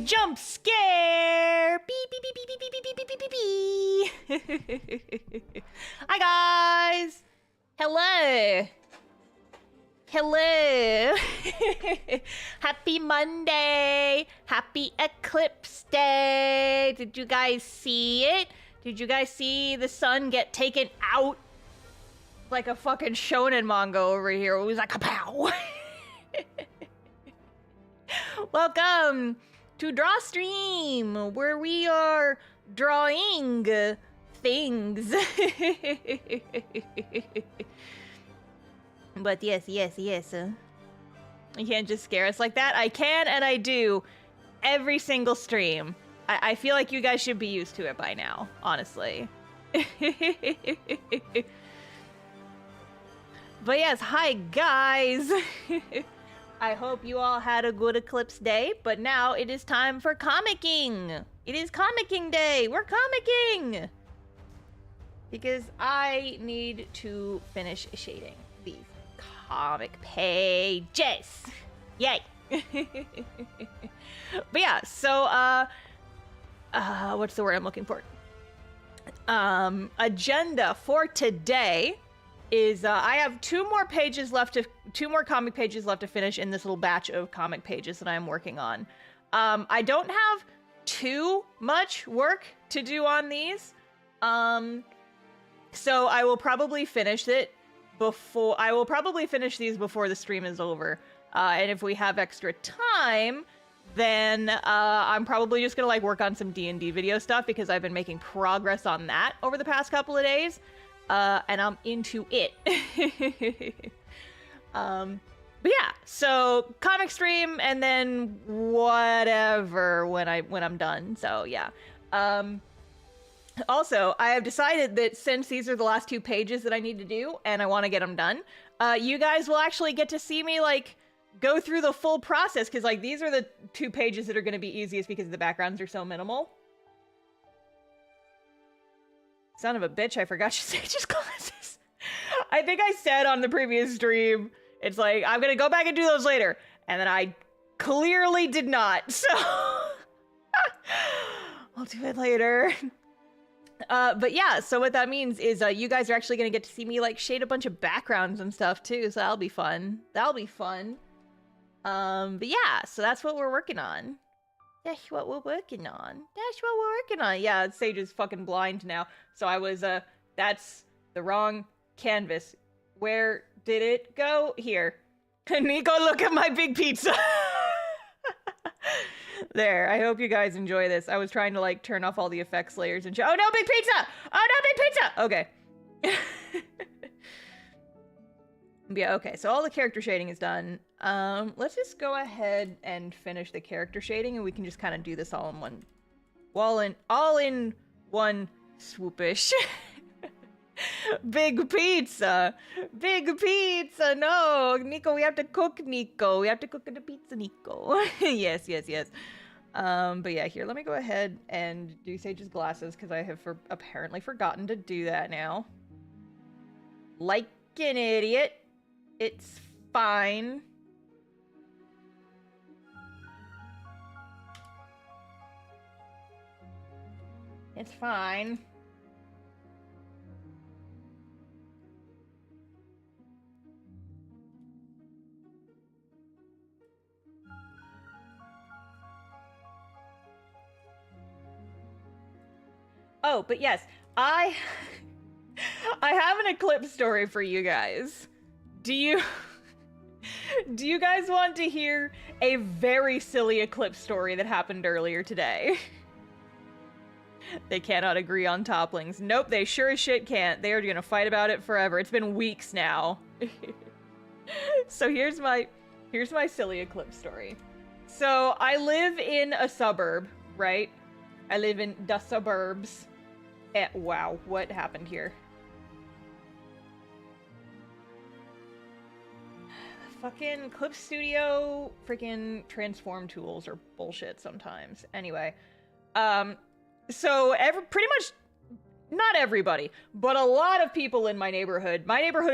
Jump scare! Beep, beep, beep, beep, beep, beep, beep, beep, beep, beep. Hi, guys! Hello! Hello! Happy Monday! Happy Eclipse Day! Did you guys see it? Did you guys see the sun get taken out? Like a fucking shonen manga over here. It was like, kapow! Welcome to Draw Stream, where we are drawing things. But yes. You can't just scare us like that. I can and I do every single stream. I feel like you guys should be used to it by now, honestly. But yes, hi guys. I hope you all had a good Eclipse day, but now it is time for comicking. It is comicking day. We're comicking. Because I need to finish shading these comic pages. Yay. But yeah, so, what's the word I'm looking for? Agenda for today is I have two more comic pages left to finish in this little batch of comic pages that I'm working on. I don't have too much work to do on these. So I will probably finish these before the stream is over. And if we have extra time, then I'm probably just gonna like work on some D&D video stuff because I've been making progress on that over the past couple of days. And I'm into it. But yeah, so comic stream and then whatever when I'm done. So yeah. Also, I have decided that since these are the last two pages that I need to do and I want to get them done, you guys will actually get to see me like go through the full process because like these are the two pages that are going to be easiest because the backgrounds are so minimal. Son of a bitch, I forgot your Sage's glasses. I think I said on the previous stream, it's like, I'm gonna go back and do those later. And then I clearly did not, so... I'll do it later. But yeah, so what that means is you guys are actually gonna get to see me like shade a bunch of backgrounds and stuff too, so that'll be fun. That'll be fun. But yeah, so that's what we're working on. That's what we're working on. That's what we're working on. Yeah, Sage is fucking blind now. So I was, that's the wrong canvas. Where did it go? Here. Nico, look at my big pizza. There, I hope you guys enjoy this. I was trying to, like, turn off all the effects layers and oh, no, big pizza! Oh, no, big pizza! Okay. Yeah, okay, so all the character shading is done. Let's just go ahead and finish the character shading and we can just kind of do this all in one swoopish. Big pizza! Big pizza! No! Nico, we have to cook, Nico. We have to cook the pizza, Nico. Yes. But yeah, here, let me go ahead and do Sage's glasses because I have apparently forgotten to do that now. Like an idiot. It's fine. It's fine. Oh, but yes, I have an Eclipse story for you guys. Do you guys want to hear a very silly Eclipse story that happened earlier today? They cannot agree on topplings. Nope, they sure as shit can't. They are gonna fight about it forever. It's been weeks now. So here's my silly Eclipse story. So I live in a suburb, right? I live in the suburbs. Wow, what happened here? Fucking Clip Studio freaking transform tools are bullshit sometimes. Anyway, so pretty much, not everybody, but a lot of people in my neighborhood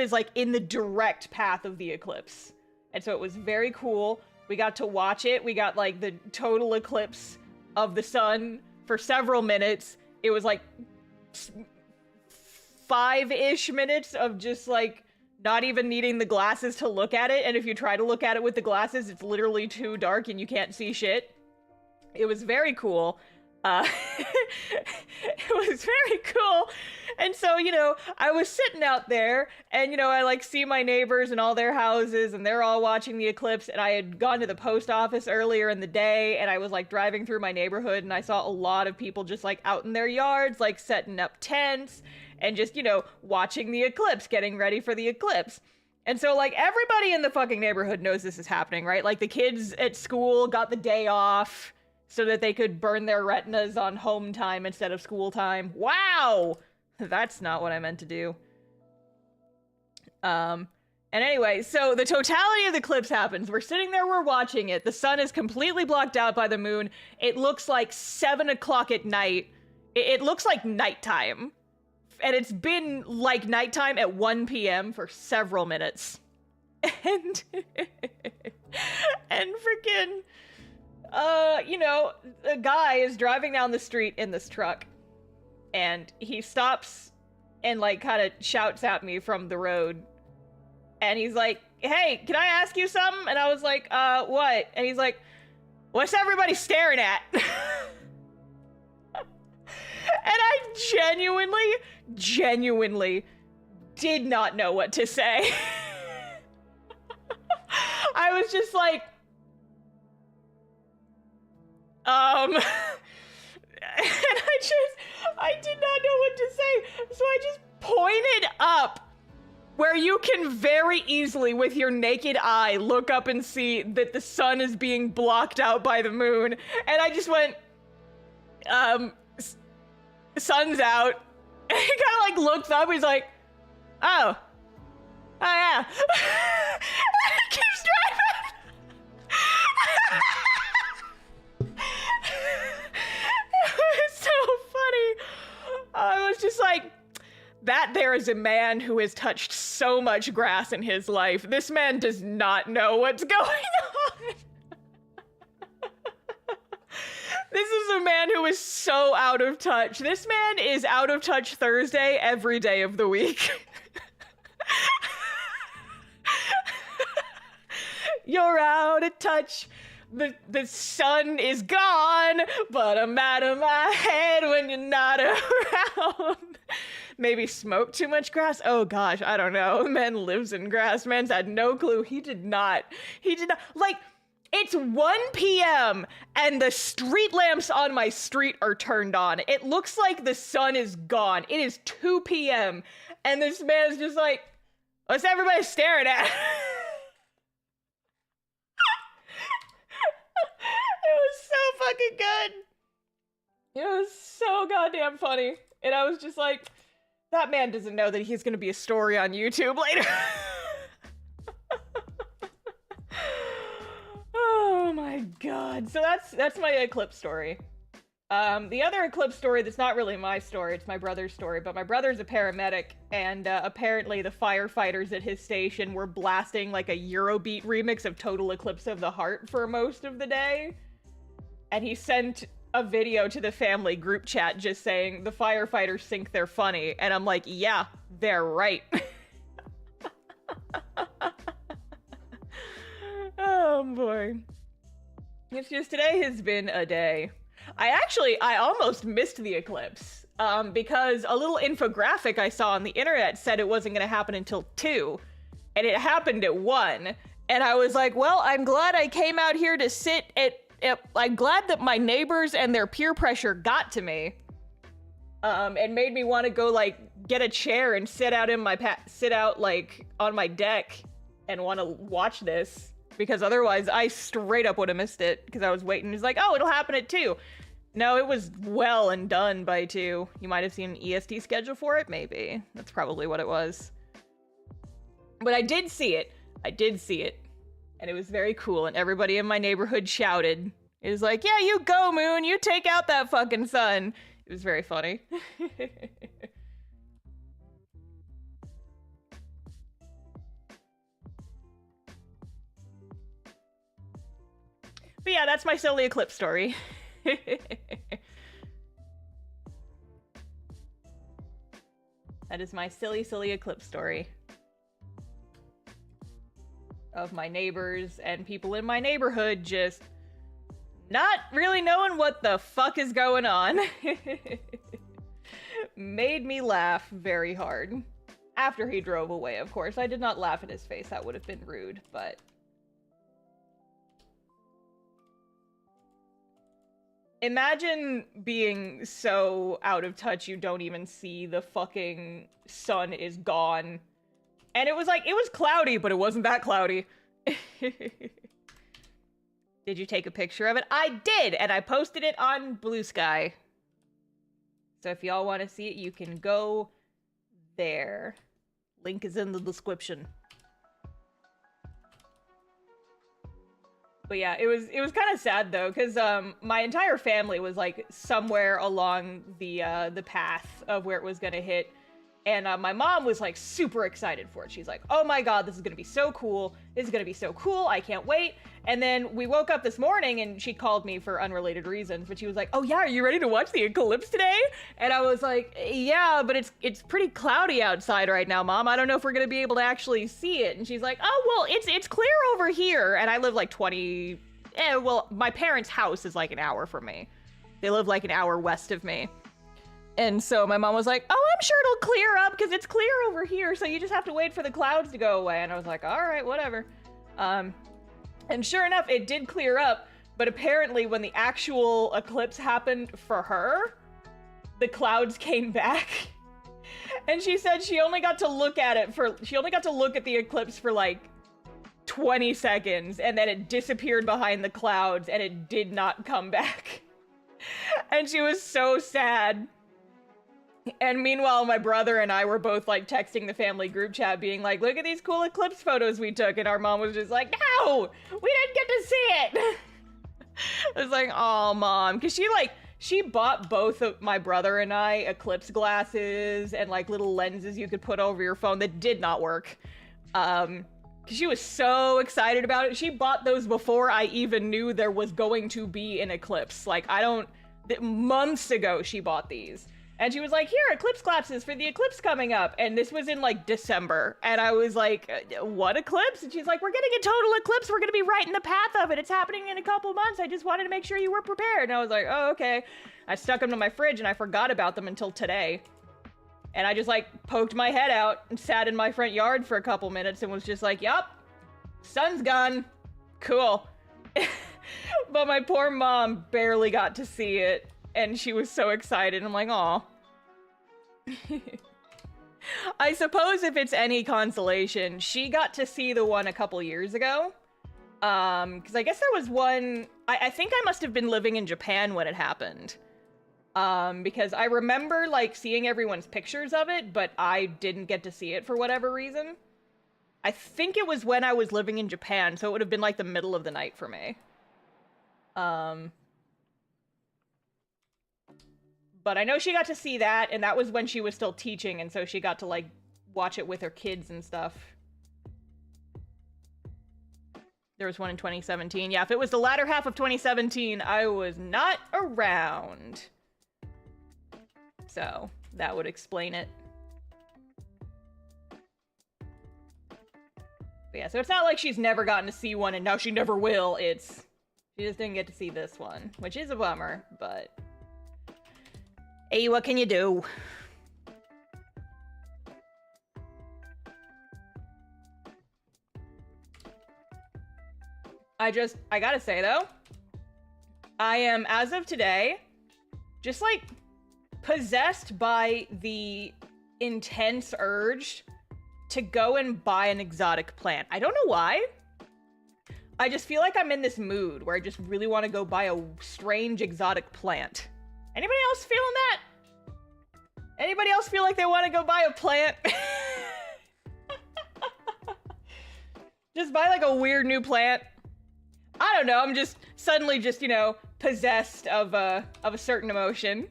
is like in the direct path of the Eclipse. And so it was very cool We got to watch it. We got like the total eclipse of the sun for several minutes. It was like 5-ish minutes of just like not even needing the glasses to look at it. And if you try to look at it with the glasses, it's literally too dark and you can't see shit. It was very cool. It was very cool. And so, you know, I was sitting out there and, you know, I like see my neighbors and all their houses and they're all watching the eclipse. And I had gone to the post office earlier in the day and I was like driving through my neighborhood and I saw a lot of people just like out in their yards, like setting up tents and just, you know, watching the eclipse, getting ready for the eclipse. And so like everybody in the fucking neighborhood knows this is happening, right? Like the kids at school got the day off so that they could burn their retinas on home time instead of school time. Wow! That's not what I meant to do. And anyway, so the totality of the eclipse happens. We're sitting there, we're watching it. The sun is completely blocked out by the moon. It looks like 7 o'clock at night. It looks like nighttime. And it's been like nighttime at 1 p.m. for several minutes. And freaking... you know, a guy is driving down the street in this truck and he stops and like kind of shouts at me from the road and he's like, hey, can I ask you something? And I was like, what? And he's like, what's everybody staring at? And I genuinely did not know what to say. I was just like, and I did not know what to say, so I just pointed up where you can very easily, with your naked eye, look up and see that the sun is being blocked out by the moon, and I just went, sun's out, and he kind of like looks up, he's like, oh yeah, and he keeps driving. It's so funny. I was just like, that there is a man who has touched so much grass in his life. This man does not know what's going on. This is a man who is so out of touch. This man is out of touch Thursday every day of the week. You're out of touch. The sun is gone, but I'm out of my head when you're not around. Maybe smoke too much grass? Oh gosh, I don't know. Man lives in grass. Man's had no clue. He did not. Like, it's 1 p.m. and the street lamps on my street are turned on. It looks like the sun is gone. It is 2 p.m. and this man is just like, what's everybody staring at? It was so fucking good. It was so goddamn funny. And I was just like, that man doesn't know that he's gonna be a story on YouTube later. Oh my god. So that's my Eclipse story. The other Eclipse story that's not really my story, it's my brother's story, but my brother's a paramedic, and apparently the firefighters at his station were blasting like a Eurobeat remix of Total Eclipse of the Heart for most of the day. And he sent a video to the family group chat just saying, the firefighters think they're funny. And I'm like, yeah, they're right. Oh boy. It's just, today has been a day. I almost missed the eclipse, because a little infographic I saw on the internet said it wasn't going to happen until 2, and it happened at 1. And I was like, well, I'm glad I came out here to sit I'm glad that my neighbors and their peer pressure got to me, and made me want to go like get a chair and sit out like on my deck and want to watch this, because otherwise I straight up would have missed it, because I was waiting. It's like, oh, it'll happen at 2. No, it was well and done by 2. You might have seen an EST schedule for it, maybe. That's probably what it was. But I did see it. And it was very cool, and everybody in my neighborhood shouted. It was like, yeah, you go, moon, you take out that fucking sun. It was very funny. But yeah, that's my silly eclipse story. That is my silly, silly eclipse story. Of my neighbors and people in my neighborhood just not really knowing what the fuck is going on. Made me laugh very hard. After he drove away, of course. I did not laugh in his face. That would have been rude, but... Imagine being so out of touch you don't even see the fucking sun is gone. And it was like, it was cloudy, but it wasn't that cloudy. Did you take a picture of it? I did, and I posted it on Blue Sky. So if y'all want to see it, you can go there. Link is in the description. But yeah, it was kind of sad though, because my entire family was like somewhere along the path of where it was gonna hit, and my mom was like super excited for it. She's like, "Oh my god, this is gonna be so cool! This is gonna be so cool! I can't wait!" And then we woke up this morning and she called me for unrelated reasons, but she was like, "Oh yeah, are you ready to watch the eclipse today?" And I was like, "Yeah, but it's pretty cloudy outside right now, Mom. I don't know if we're gonna be able to actually see it." And she's like, "Oh well, it's clear over here." And I live like well, my parents' house is like an hour from me. They live like an hour west of me. And so my mom was like, "Oh, I'm sure it'll clear up because it's clear over here, so you just have to wait for the clouds to go away." And I was like, "All right, whatever." And sure enough, it did clear up, but apparently when the actual eclipse happened for her, the clouds came back. And she said she only got to look at the eclipse for like 20 seconds, and then it disappeared behind the clouds and it did not come back. And she was so sad. And meanwhile, my brother and I were both like texting the family group chat being like, "Look at these cool eclipse photos we took." And our mom was just like, "No, we didn't get to see it." I was like, "Oh, Mom." Because she bought both of my brother and I eclipse glasses and like little lenses you could put over your phone that did not work. Because she was so excited about it. She bought those before I even knew there was going to be an eclipse. Like, months ago she bought these. And she was like, "Here, eclipse glasses for the eclipse coming up." And this was in like December. And I was like, "What eclipse?" And she's like, "We're getting a total eclipse. We're going to be right in the path of it. It's happening in a couple months. I just wanted to make sure you were prepared." And I was like, "Oh, okay." I stuck them to my fridge and I forgot about them until today. And I just like poked my head out and sat in my front yard for a couple minutes and was just like, "Yup, sun's gone. Cool." But my poor mom barely got to see it. And she was so excited. I'm like, "Aw." I suppose if it's any consolation, she got to see the one a couple years ago. Because I guess there was one... I think I must have been living in Japan when it happened. Because I remember, like, seeing everyone's pictures of it, but I didn't get to see it for whatever reason. I think it was when I was living in Japan, so it would have been, like, the middle of the night for me. But I know she got to see that, and that was when she was still teaching, and so she got to, like, watch it with her kids and stuff. There was one in 2017. Yeah, if it was the latter half of 2017, I was not around. So, that would explain it. But yeah, so it's not like she's never gotten to see one, and now she never will. It's... She just didn't get to see this one, which is a bummer, but... Hey, what can you do? I gotta say though, I am, as of today, just like possessed by the intense urge to go and buy an exotic plant. I don't know why. I just feel like I'm in this mood where I just really want to go buy a strange exotic plant. Anybody else feeling that? Anybody else feel like they want to go buy a plant? Just buy like a weird new plant. I don't know, I'm just suddenly just, you know, possessed of a certain emotion.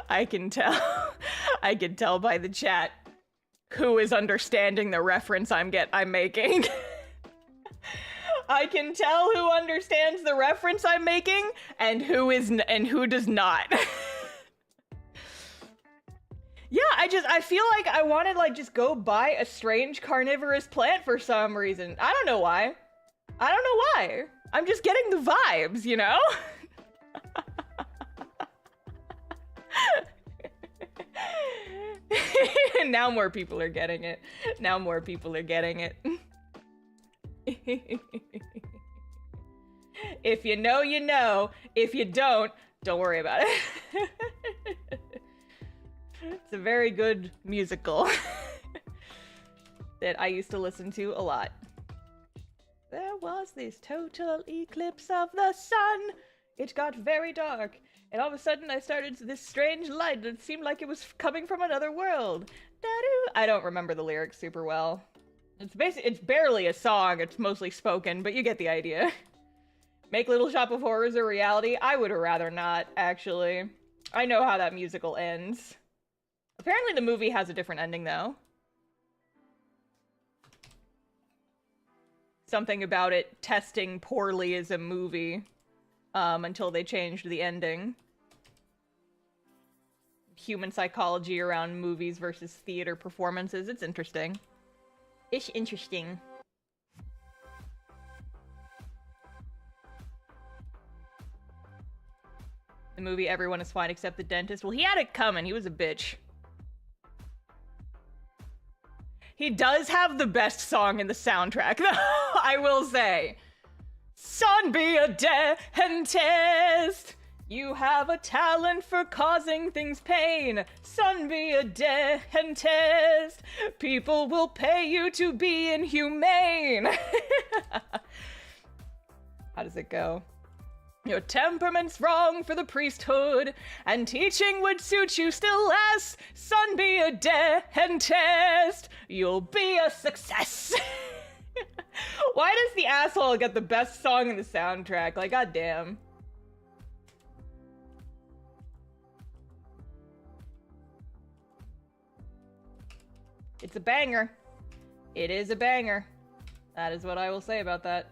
I can tell. I can tell by the chat who is understanding the reference I'm making. I can tell who understands the reference I'm making and who does not. Yeah, I feel like I want to like just go buy a strange carnivorous plant for some reason. I don't know why. I don't know why. I'm just getting the vibes, you know? Now more people are getting it. Now more people are getting it. If you know, you know. If you don't worry about it. It's a very good musical that I used to listen to a lot. There was this total eclipse of the sun. It got very dark, and all of a sudden I started this strange light that seemed like it was coming from another world. I don't remember the lyrics super well. It's barely a song, it's mostly spoken, but you get the idea. Make Little Shop of Horrors a reality? I would rather not, actually. I know how that musical ends. Apparently the movie has a different ending, though. Something about it testing poorly as a movie, until they changed the ending. Human psychology around movies versus theater performances. It's interesting. It's interesting. The movie, everyone is fine except the dentist. Well, he had it coming. He was a bitch. He does have the best song in the soundtrack, though, I will say. Son, be a dentist. You have a talent for causing things pain. Son, be a dentist. People will pay you to be inhumane. How does it go? Your temperament's wrong for the priesthood, and teaching would suit you still less. Son, be a dentist. You'll be a success. Why does the asshole get the best song in the soundtrack? Like, goddamn. It's a banger. It is a banger. That is what I will say about that.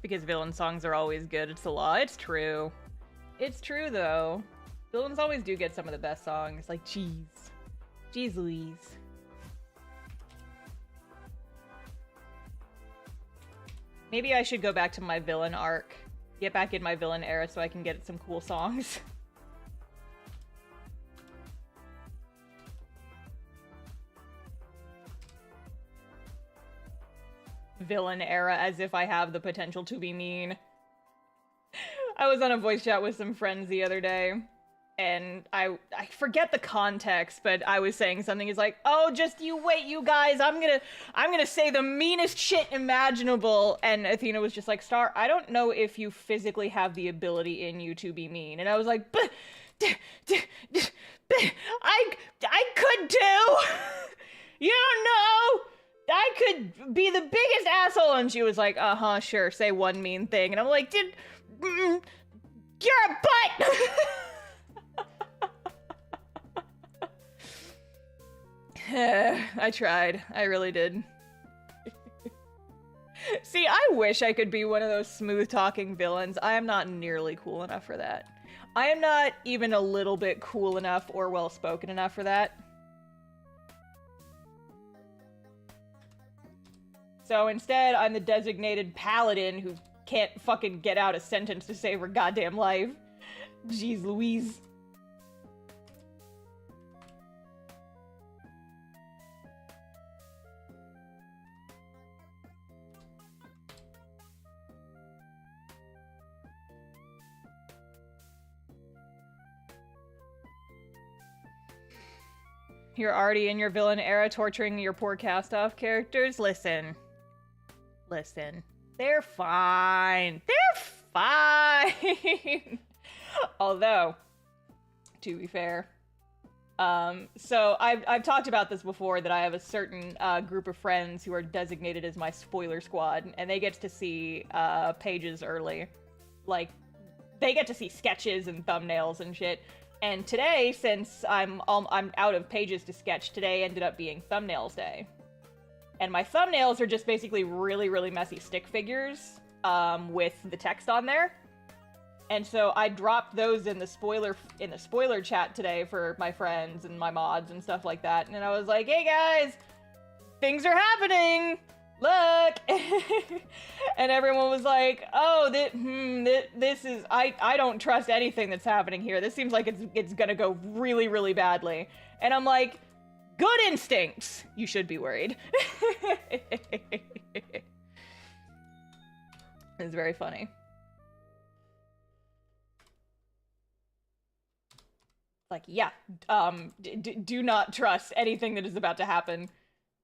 Because villain songs are always good. It's the law. It's true. It's true, though. Villains always do get some of the best songs. Like, jeez. Jeez Louise. Maybe I should go back to my villain arc. Get back in my villain era so I can get some cool songs. Villain era, as if I have the potential to be mean. I was on a voice chat with some friends the other day, and I forget the context, but I was saying something. It's like, oh, just you wait, you guys, I'm gonna say the meanest shit imaginable. And Athena was just like, Star, I don't know if you physically have the ability in you to be mean. And I was like, I could too. You don't know. I could be the biggest asshole. And she was like, uh-huh, sure, say one mean thing. And I'm like, you're a butt! I tried. I really did. See, I wish I could be one of those smooth-talking villains. I am not nearly cool enough for that. I am not even a little bit cool enough or well-spoken enough for that. So instead, I'm the designated paladin who can't fucking get out a sentence to save her goddamn life. Jeez Louise. You're already in your villain era torturing your poor Castoff characters? Listen. They're fine. They're fine. Although, to be fair, so I've talked about this before, that I have a certain group of friends who are designated as my spoiler squad, and they get to see pages early. Like, they get to see sketches and thumbnails and shit. And today, since I'm out of pages to sketch, today ended up being thumbnails day. And my thumbnails are just basically really, really messy stick figures with the text on there. And so I dropped those in the spoiler chat today for my friends and my mods and stuff like that. And I was like, hey guys, things are happening. Look. And everyone was like, oh, this is, I don't trust anything that's happening here. This seems like it's gonna go really, really badly. And I'm like, good instincts. You should be worried. It's very funny. Like, yeah, do not trust anything that is about to happen.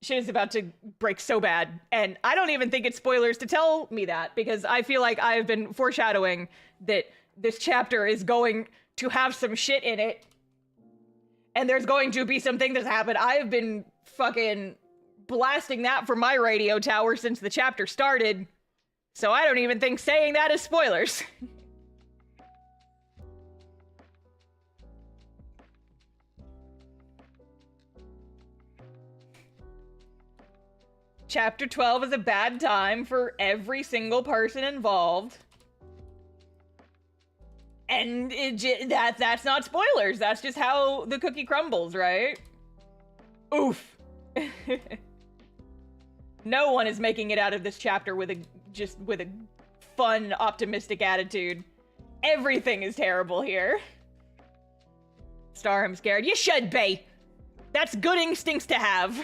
Shit is about to break so bad. And I don't even think it's spoilers to tell me that, because I feel like I've been foreshadowing that this chapter is going to have some shit in it. And there's going to be something that's happened. I have been fucking blasting that from my radio tower since the chapter started. So I don't even think saying that is spoilers. Chapter 12 is a bad time for every single person involved. And that's not spoilers. That's just how the cookie crumbles, right? Oof. No one is making it out of this chapter with a fun, optimistic attitude. Everything is terrible here. Star, I'm scared. You should be. That's good instincts to have.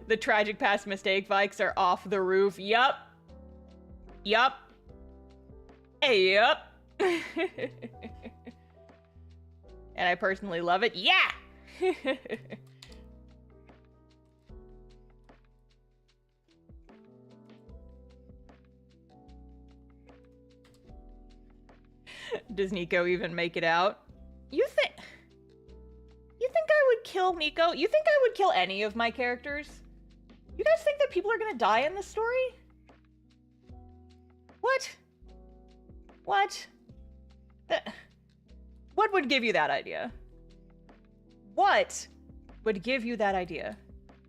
The tragic past mistake bikes are off the roof. Yup. Yup. Hey, yup. And I personally love it. Yeah! Does Nico even make it out? You think I would kill Nico? You think I would kill any of my characters? You guys think that people are gonna die in this story? What? What? What would give you that idea? What would give you that idea?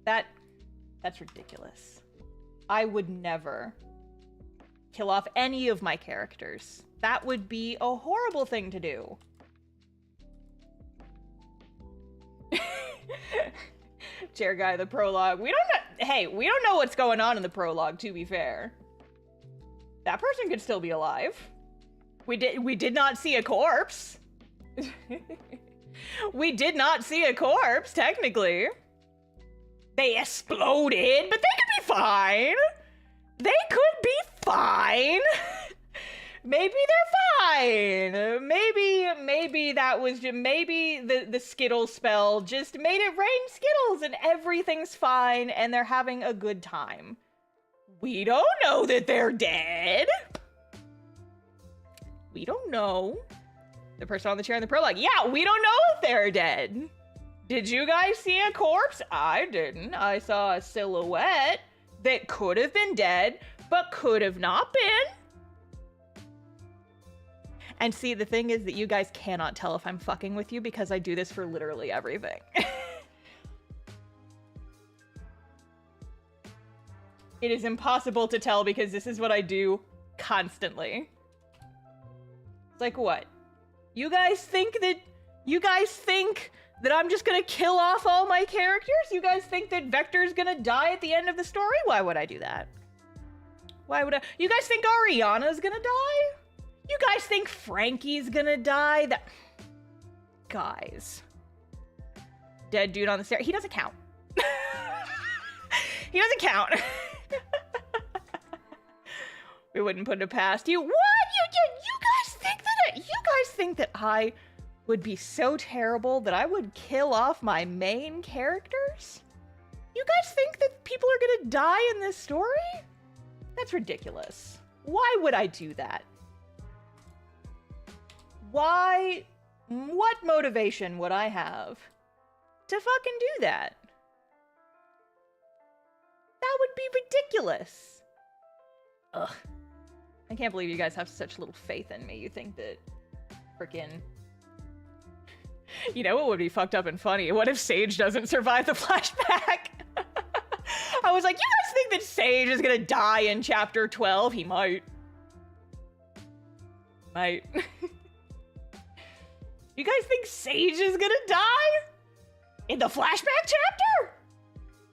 That's ridiculous. I would never kill off any of my characters. That would be a horrible thing to do. Chair guy, the prologue. We don't know. Hey, we don't know what's going on in the prologue, to be fair. That person could still be alive. We did not see a corpse. We did not see a corpse, technically. They exploded, but they could be fine. They could be fine. Maybe they're fine. Maybe that was just, maybe the Skittle spell just made it rain Skittles and everything's fine and they're having a good time. We don't know that they're dead. We don't know. The person on the chair in the prologue. Yeah, we don't know if they're dead. Did you guys see a corpse? I didn't. I saw a silhouette that could have been dead, but could have not been. And see, the thing is that you guys cannot tell if I'm fucking with you because I do this for literally everything. It is impossible to tell because this is what I do constantly. It's like, what? You guys think that I'm just gonna kill off all my characters? You guys think that Vector's gonna die at the end of the story? Why would I do that? Why would I? You guys think Ariana's gonna die? You guys think Frankie's gonna die? Guys. Dead dude on the stairs. He doesn't count. He doesn't count. We wouldn't put it past you. What? You guys think that you guys think that I would be so terrible that I would kill off my main characters? You guys think that people are gonna die in this story? That's ridiculous. Why would I do that? Why? What motivation would I have to fucking do that? That would be ridiculous. Ugh. I can't believe you guys have such little faith in me. You think that frickin'... You know what would be fucked up and funny? What if Sage doesn't survive the flashback? I was like, you guys think that Sage is gonna die in chapter 12? He might. Might. You guys think Sage is gonna die? In the flashback chapter?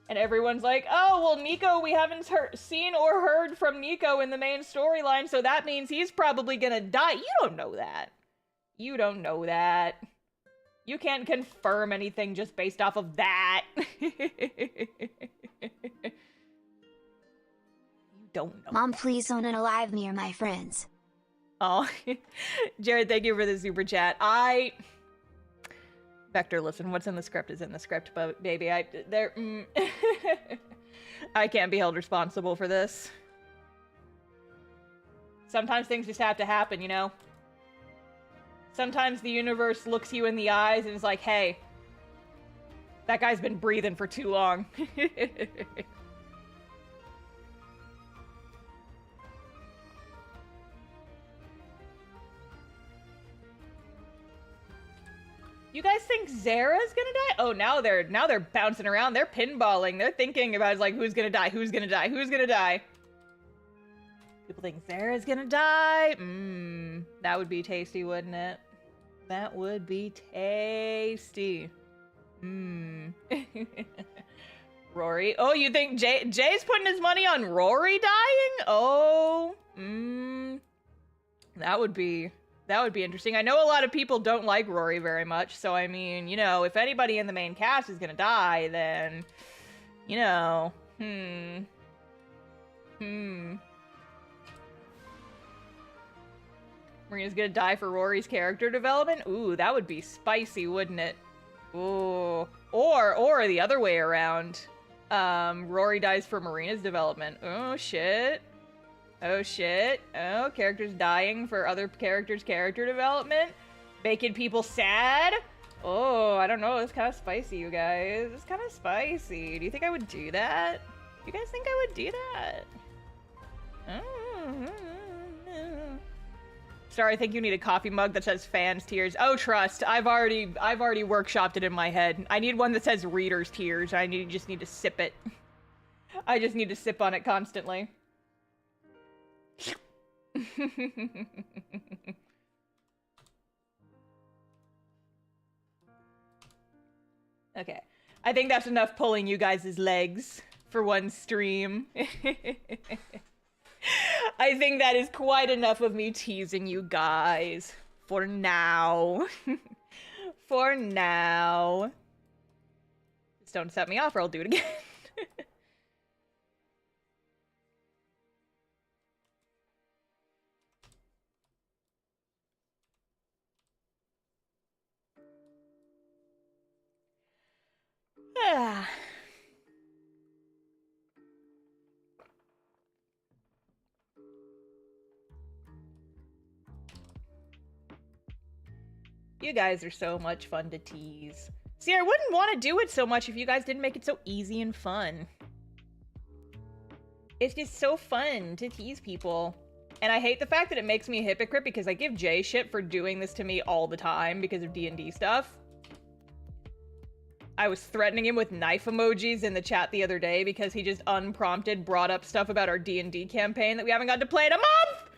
And everyone's like, oh, well, Nico, we haven't seen or heard from Nico in the main storyline, so that means he's probably gonna die. You don't know that. You don't know that. You can't confirm anything just based off of that. You don't know. Mom, please don't unalive me or my friends. Oh, Jared, thank you for the super chat. Vector, listen, what's in the script is in the script, but baby, I can't be held responsible for this. Sometimes things just have to happen, you know? Sometimes the universe looks you in the eyes and is like, hey, that guy's been breathing for too long. You guys think Zara's gonna die? Oh, now they're bouncing around. They're pinballing. They're thinking about like who's gonna die, who's gonna die, who's gonna die. People think Zara's gonna die. That would be tasty, wouldn't it? That would be tasty. Rory. Oh, you think Jay's putting his money on Rory dying? Oh, that would be interesting. I know a lot of people don't like Rory very much, so I mean, you know, if anybody in the main cast is gonna die, then, you know, Marina's gonna die for Rory's character development? Ooh, that would be spicy, wouldn't it? Ooh. Or the other way around. Rory dies for Marina's development. Oh, shit. Oh, shit. Oh, characters dying for other characters' character development? Making people sad? Oh, I don't know. It's kind of spicy, you guys. It's kind of spicy. Do you think I would do that? You guys think I would do that? Sorry, I think you need a coffee mug that says fans tears. Oh, trust. I've already workshopped it in my head. I need one that says reader's tears. Just need to sip it. I just need to sip on it constantly. Okay. I think that's enough pulling you guys' legs for one stream. I think that is quite enough of me teasing you guys. For now. For now. Just don't set me off or I'll do it again. You guys are so much fun to tease. See, I wouldn't want to do it so much if you guys didn't make it so easy and fun. It's just so fun to tease people. And I hate the fact that it makes me a hypocrite because I give Jay shit for doing this to me all the time because of D&D stuff. I was threatening him with knife emojis in the chat the other day because he just unprompted brought up stuff about our D&D campaign that we haven't got to play in a month!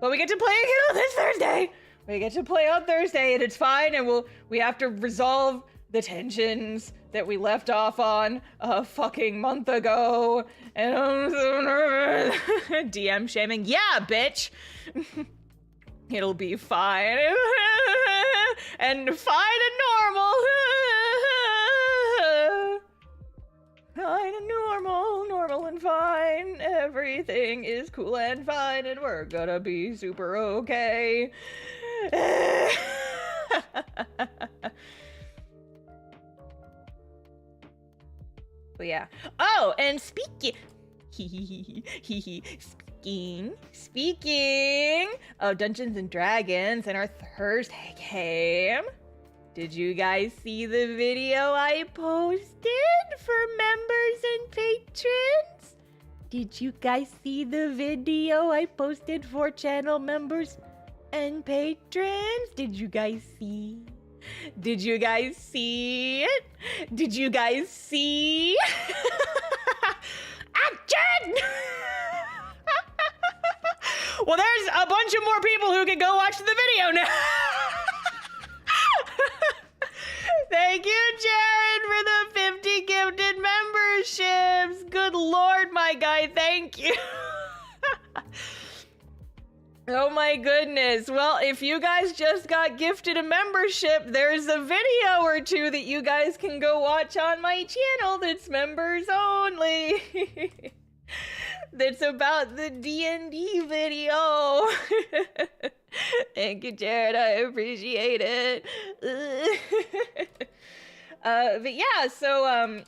But we get to play again on this Thursday! We get to play on Thursday and it's fine and we have to resolve the tensions that we left off on a fucking month ago. And I'm so nervous. DM shaming. Yeah, bitch! It'll be fine. And fine and normal. Fine and normal and fine. Everything is cool and fine and we're gonna be super okay. But yeah. Oh, and speaking of Dungeons and Dragons and our Thursday game, did you guys see the video I posted for members and patrons? Did you guys see the video I posted for channel members and patrons? Did you guys see? Did you guys see it? Did you guys see? Action! Well, there's a bunch of more people who can go watch the video now. Thank you, Jared, for the 50 gifted memberships. Good Lord, my guy, thank you. Oh my goodness. Well, if you guys just got gifted a membership, there's a video or two that you guys can go watch on my channel that's members only. That's about the D&D video. Thank you, Jared. I appreciate it. But yeah, so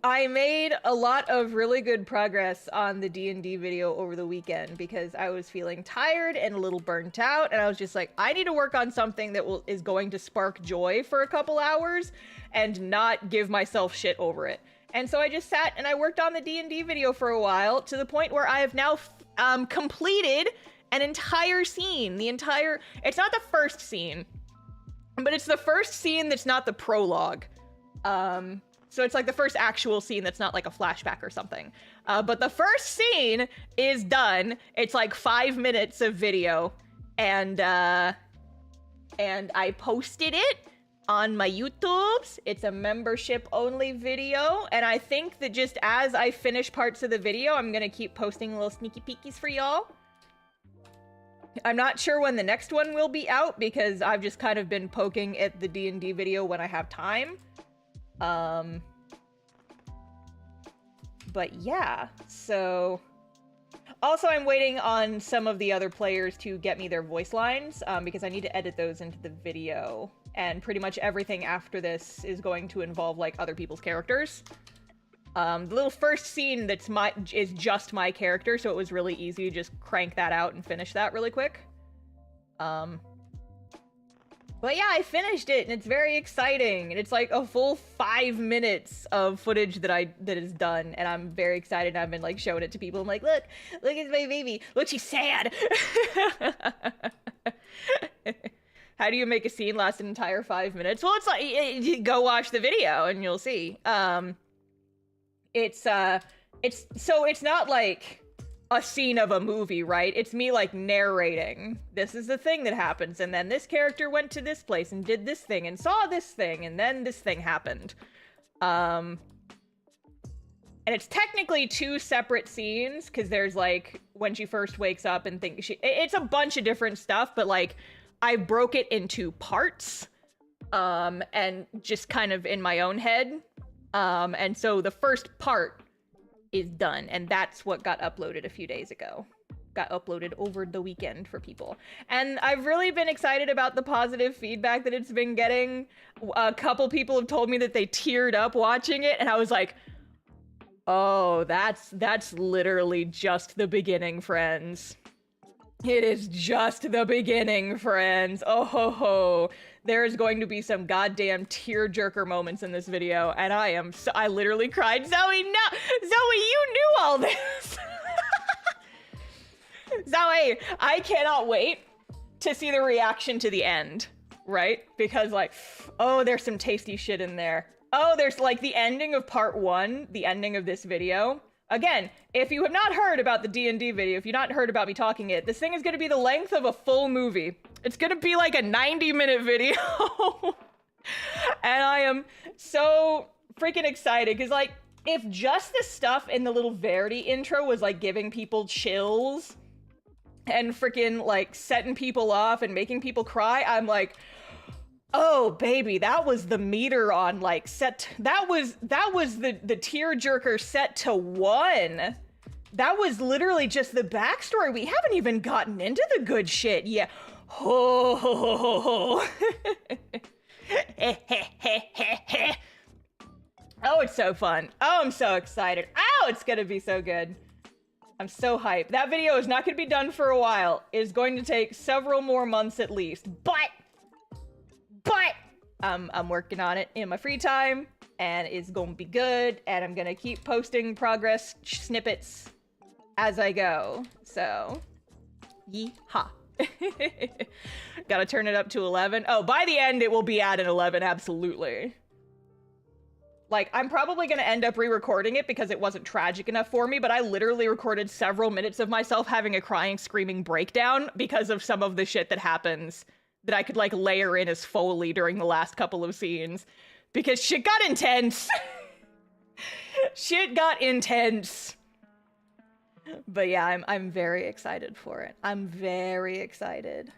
I made a lot of really good progress on the D&D video over the weekend because I was feeling tired and a little burnt out, and I was just like, I need to work on something that is going to spark joy for a couple hours and not give myself shit over it. And so I just sat and I worked on the D&D video for a while to the point where I have now completed an entire scene. It's not the first scene, but it's the first scene that's not the prologue. So it's like the first actual scene that's not like a flashback or something. But the first scene is done. It's like 5 minutes of video, and I posted it on my YouTubes. It's a membership only video, and I think that just as I finish parts of the video, I'm gonna keep posting little sneaky peekies for y'all. I'm not sure when the next one will be out because I've just kind of been poking at the D&D video when I have time. But yeah, so also I'm waiting on some of the other players to get me their voice lines, because I need to edit those into the video, and pretty much everything after this is going to involve like other people's characters. The little first scene is just my character, so it was really easy to just crank that out and finish that really quick. But yeah, I finished it, and it's very exciting, and it's like a full 5 minutes of footage that is done, and I'm very excited. I've been like showing it to people. I'm like, look at my baby. Look, she's sad. How do you make a scene last an entire 5 minutes? Well, it's like, go watch the video and you'll see. It's not like a scene of a movie, right? It's me like narrating. This is the thing that happens, and then this character went to this place and did this thing and saw this thing, and then this thing happened. And it's technically 2 separate scenes, because there's like when she first wakes up and it's a bunch of different stuff, but like I broke it into parts, and just kind of in my own head. And so the first part is done, and that's what got uploaded a few days ago. Got uploaded over the weekend for people. And I've really been excited about the positive feedback that it's been getting. A couple people have told me that they teared up watching it, and I was like, oh, that's literally just the beginning, friends. It is just the beginning, friends. Oh ho ho. There is going to be some goddamn tearjerker moments in this video, and I literally cried. Zoe, no! Zoe, you knew all this! Zoe, I cannot wait to see the reaction to the end, right? Because like, oh, there's some tasty shit in there. Oh, there's like the ending of part 1, the ending of this video. Again, if you have not heard about the D&D video, if you've not heard about me talking it, this thing is going to be the length of a full movie. It's going to be like a 90-minute video. And I am so freaking excited, because like, if just the stuff in the little Verity intro was like giving people chills and freaking like setting people off and making people cry, I'm like, oh baby, that was the meter on like that was the tearjerker set to 1. That was literally just the backstory. We haven't even gotten into the good shit yet. Ho ho ho ho ho. Oh, it's so fun. Oh, I'm so excited. Oh, it's gonna be so good. I'm so hyped. That video is not gonna be done for a while. It's going to take several more months at least, but I'm working on it in my free time, and it's gonna be good, and I'm gonna keep posting progress snippets as I go, so yeehaw. Gotta turn it up to 11. Oh, by the end, it will be at an 11, absolutely. Like, I'm probably gonna end up re-recording it because it wasn't tragic enough for me, but I literally recorded several minutes of myself having a crying, screaming breakdown because of some of the shit that happens that I could, like, layer in as Foley during the last couple of scenes. Because shit got intense. Shit got intense. But yeah, I'm very excited for it. I'm very excited.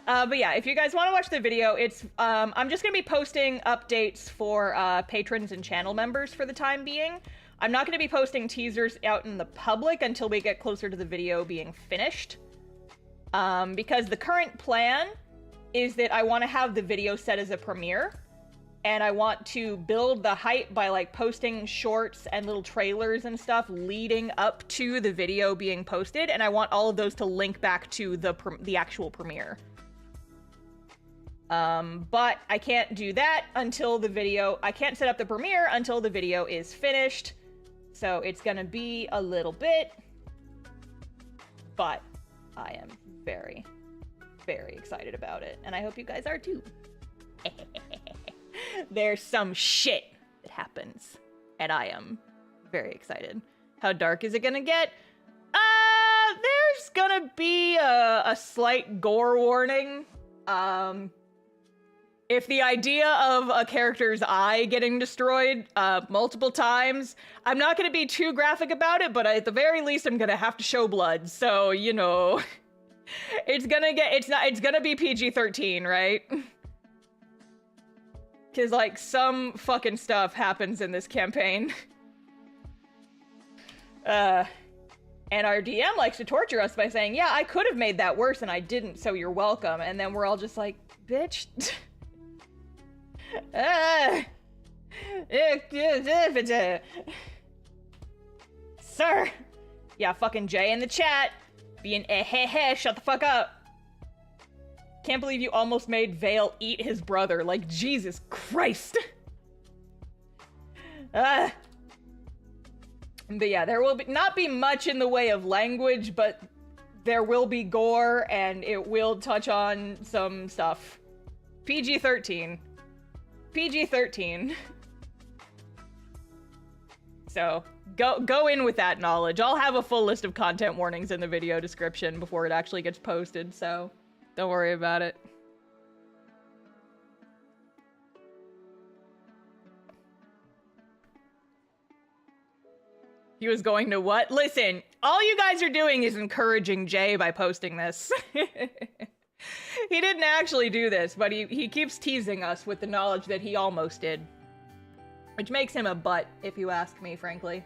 But yeah, if you guys want to watch the video, it's I'm just gonna be posting updates for patrons and channel members for the time being. I'm not gonna be posting teasers out in the public until we get closer to the video being finished. Because the current plan is that I want to have the video set as a premiere, and I want to build the hype by, like, posting shorts and little trailers and stuff leading up to the video being posted, and I want all of those to link back to the actual premiere. But I can't do that until the video, I can't set up the premiere until the video is finished, so it's gonna be a little bit, but I am very, very excited about it, and I hope you guys are too. There's some shit that happens, and I am very excited. How dark is it gonna get? There's gonna be a slight gore warning. If the idea of a character's eye getting destroyed multiple times, I'm not gonna be too graphic about it, but at the very least, I'm gonna have to show blood. So, you know, it's gonna be PG-13, right? Cause, like, some fucking stuff happens in this campaign. And our DM likes to torture us by saying, yeah, I could have made that worse and I didn't, so you're welcome. And then we're all just like, bitch. Sir. Yeah, fucking Jay in the chat being shut the fuck up. Can't believe you almost made Vale eat his brother. Like, Jesus Christ. But yeah, there will not be much in the way of language, but there will be gore, and it will touch on some stuff. PG-13. PG-13. So, go in with that knowledge. I'll have a full list of content warnings in the video description before it actually gets posted, so don't worry about it. He was going to what? Listen, all you guys are doing is encouraging Jay by posting this. He didn't actually do this, but he keeps teasing us with the knowledge that he almost did. Which makes him a butt, if you ask me, frankly.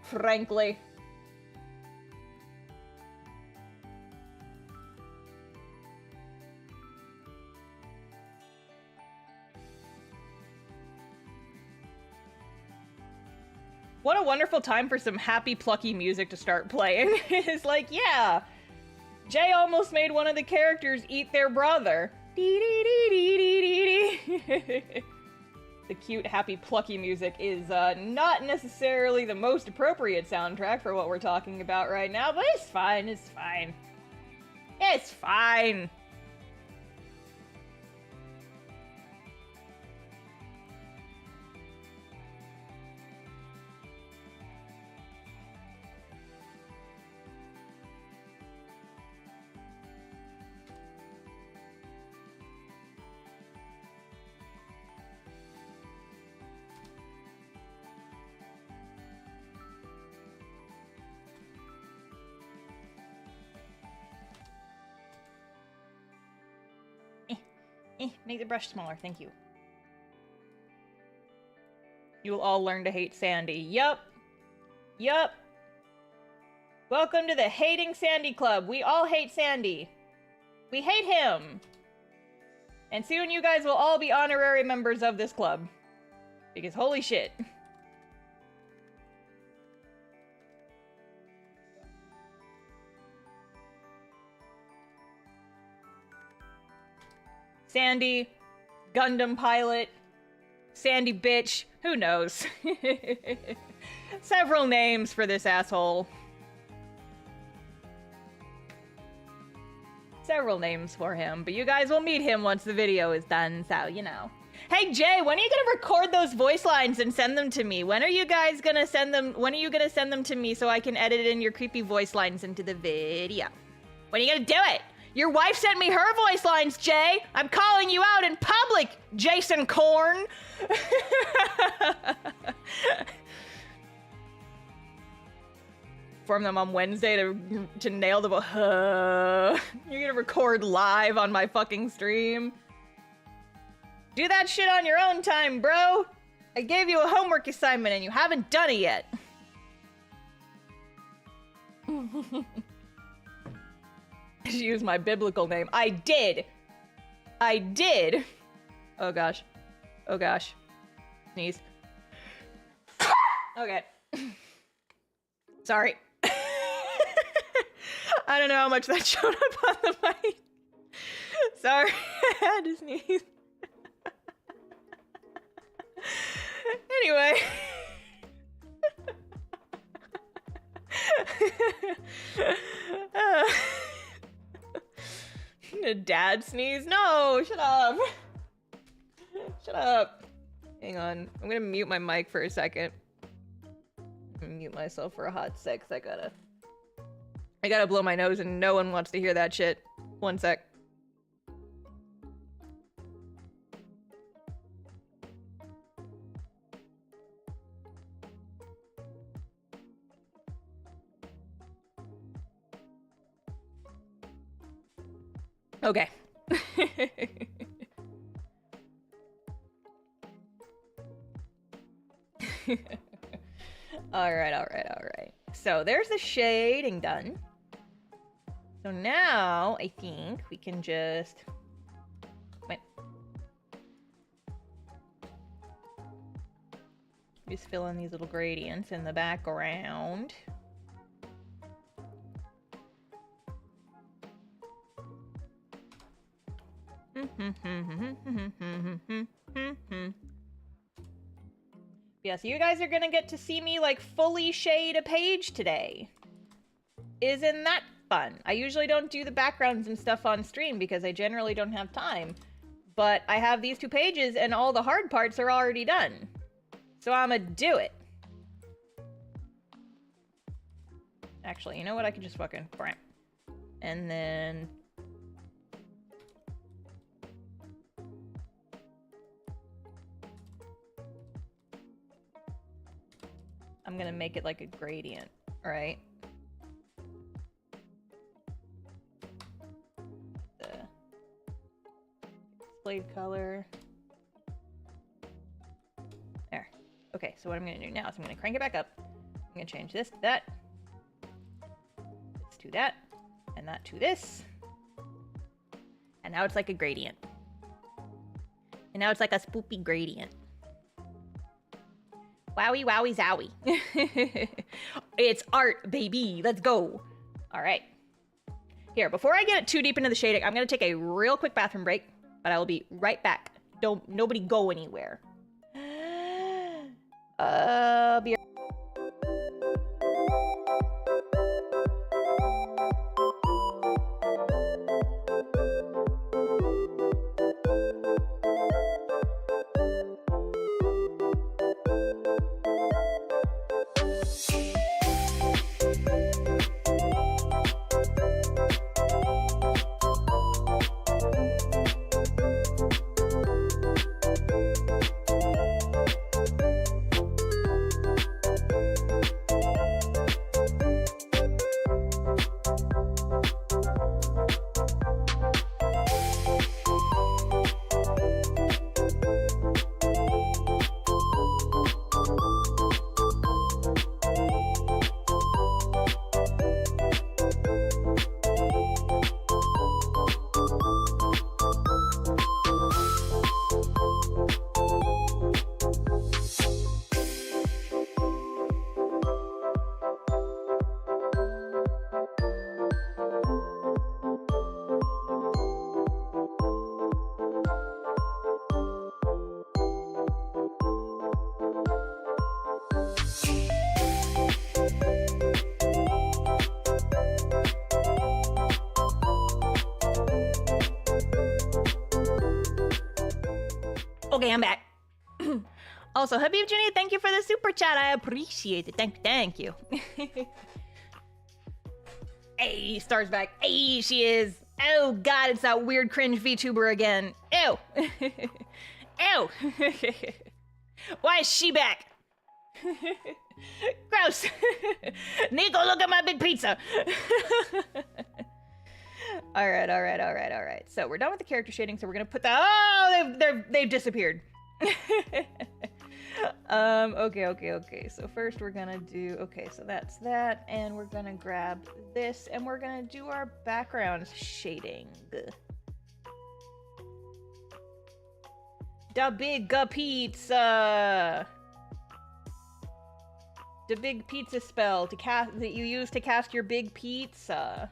Frankly. What a wonderful time for some happy, plucky music to start playing. It's like, yeah, Jay almost made one of the characters eat their brother. The cute, happy, plucky music is not necessarily the most appropriate soundtrack for what we're talking about right now, but it's fine, it's fine. It's fine. Make the brush smaller, thank you. You'll all learn to hate Sandy. Yup. Yup. Welcome to the Hating Sandy Club. We all hate Sandy. We hate him. And soon you guys will all be honorary members of this club. Because holy shit. Sandy, Gundam pilot, Sandy bitch, who knows? Several names for this asshole. Several names for him, but you guys will meet him once the video is done, so you know. Hey Jay, when are you gonna record those voice lines and send them to me? When are you guys gonna send them? When are you gonna send them to me so I can edit in your creepy voice lines into the video? When are you gonna do it? Your wife sent me her voice lines, Jay. I'm calling you out in public, Jason Korn. Form them on Wednesday to nail the You're gonna record live on my fucking stream. Do that shit on your own time, bro. I gave you a homework assignment and you haven't done it yet. Use my biblical name. I did. I did. Oh gosh. Oh gosh. Sneeze. Okay. Sorry. I don't know how much that showed up on the mic. Sorry, I had to sneeze. Anyway. A dad sneeze? No, shut up. Shut up. Hang on. I'm gonna mute my mic for a second. I'm gonna mute myself for a hot sec. I gotta blow my nose and no one wants to hear that shit. One sec. Okay. Alright. So there's the shading done. So now I think we can just fill in these little gradients in the background. Yeah, so you guys are gonna get to see me like fully shade a page today. Isn't that fun? I usually don't do the backgrounds and stuff on stream because I generally don't have time. But I have these two pages and all the hard parts are already done. So I'ma do it. Actually, you know what? I could just fucking bram. And then I'm gonna make it like a gradient, alright? The displayed color. There. Okay, so what I'm gonna do now is I'm gonna crank it back up. I'm gonna change this to that. This to that. And that to this. And now it's like a gradient. And now it's like a spoopy gradient. Wowie, wowie, zowie. It's art, baby. Let's go. All right. Here, before I get too deep into the shading, I'm going to take a real quick bathroom break, but I will be right back. Nobody go anywhere. Be Okay, I'm back. Also, Habib Jenny, thank you for the super chat. I appreciate it. Thank you. Hey, Star's back. Hey, she is. Oh God, it's that weird cringe VTuber again. Ew. Ew. Why is she back? Gross. Nico, look at my big pizza. All right. So we're done with the character shading. So we're gonna put that. Oh, they've disappeared. Okay. So first we're gonna do. Okay, so that's that, and we're gonna grab this, and we're gonna do our background shading. Da big pizza. The big pizza spell to cast that you use to cast your big pizza.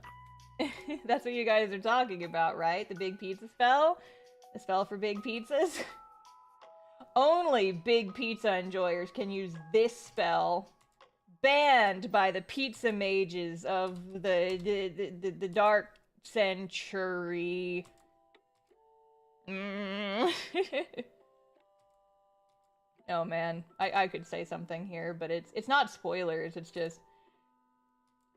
That's what you guys are talking about, right? The big pizza spell? The spell for big pizzas? Only big pizza enjoyers can use this spell. Banned by the pizza mages of the dark century. Oh man, I could say something here, but it's not spoilers, it's just...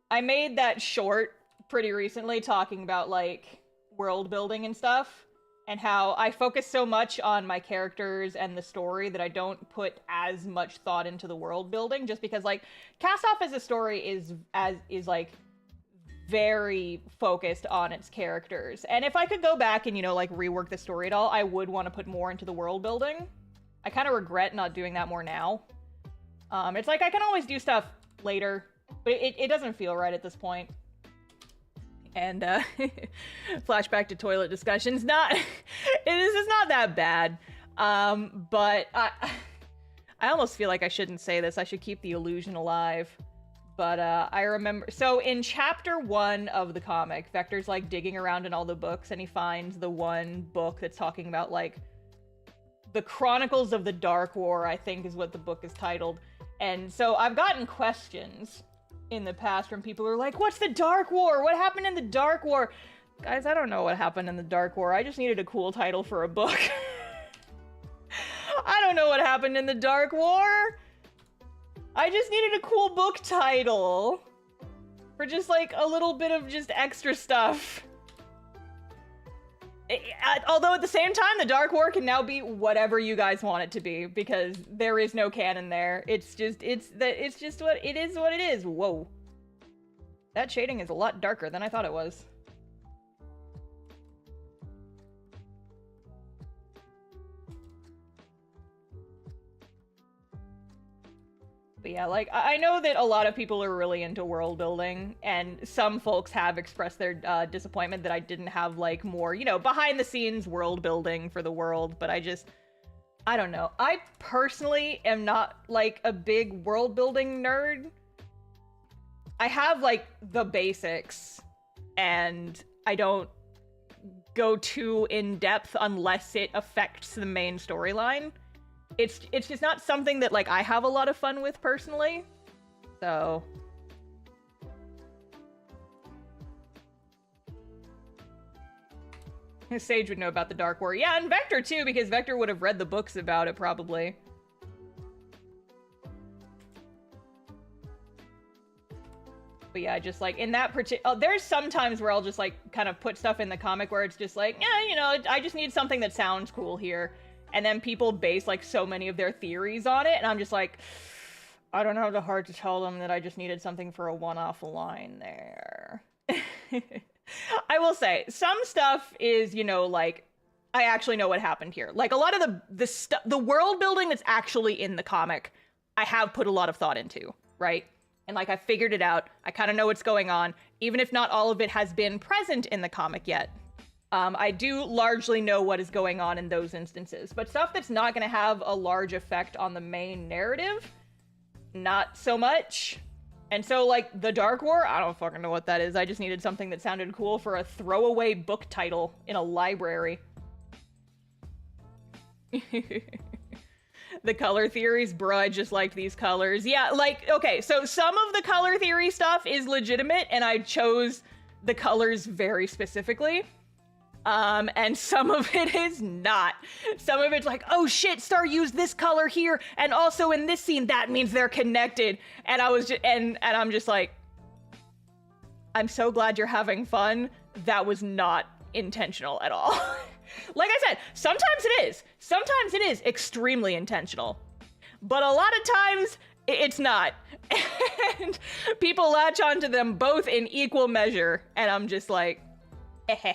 I made that short pretty recently talking about, like, world building and stuff, and how I focus so much on my characters and the story that I don't put as much thought into the world building, just because, like, Castoff as a story is like, very focused on its characters. And if I could go back and, you know, like, rework the story at all, I would want to put more into the world building. I kind of regret not doing that more now. It's like I can always do stuff later, but it doesn't feel right at this point. And flashback to toilet discussions. This is not that bad. But I almost feel like I shouldn't say this. I should keep the illusion alive. But I remember, so in chapter 1 of the comic, Vector's like digging around in all the books, and he finds the one book that's talking about, like, the Chronicles of the Dark War, I think is what the book is titled. And so I've gotten questions in the past from people who are like, what's the Dark War? What happened in the Dark War? Guys, I don't know what happened in the Dark War. I just needed a cool title for a book. I don't know what happened in the Dark War. I just needed a cool book title for just, like, a little bit of just extra stuff. Although at the same time, the Dark War can now be whatever you guys want it to be, because there is no canon there. It's just what it is. What it is. Whoa, that shading is a lot darker than I thought it was. But yeah, like, I know that a lot of people are really into world building, and some folks have expressed their disappointment that I didn't have, like, more, you know, behind the scenes world building for the world, but I don't know. I personally am not, like, a big world building nerd. I have, like, the basics, and I don't go too in depth unless it affects the main storyline. It's just not something that, like, I have a lot of fun with personally, so... Sage would know about the Dark War. Yeah, and Vector too, because Vector would have read the books about it, probably. But yeah, just, like, in that particular... there's some times where I'll just, like, kind of put stuff in the comic where it's just like, yeah, you know, I just need something that sounds cool here. And then people base, like, so many of their theories on it, and I'm just like, I don't have the heart to tell them that I just needed something for a one-off line there. I will say, some stuff is, you know, like, I actually know what happened here. Like, a lot of the world building that's actually in the comic, I have put a lot of thought into, right? And, like, I figured it out. I kind of know what's going on, even if not all of it has been present in the comic yet. I do largely know what is going on in those instances, but stuff that's not going to have a large effect on the main narrative, not so much. And so, like, the Dark War, I don't fucking know what that is. I just needed something that sounded cool for a throwaway book title in a library. The color theories, bruh, I just liked these colors. Yeah, like, okay, so some of the color theory stuff is legitimate, and I chose the colors very specifically. And some of it is not. Some of it's like, oh shit, Star used this color here, and also in this scene, that means they're connected. And I was just, and I'm just like, I'm so glad you're having fun. That was not intentional at all. Like I said, sometimes it is. Sometimes it is extremely intentional. But a lot of times, it's not. And people latch onto them both in equal measure. And I'm just like, eh.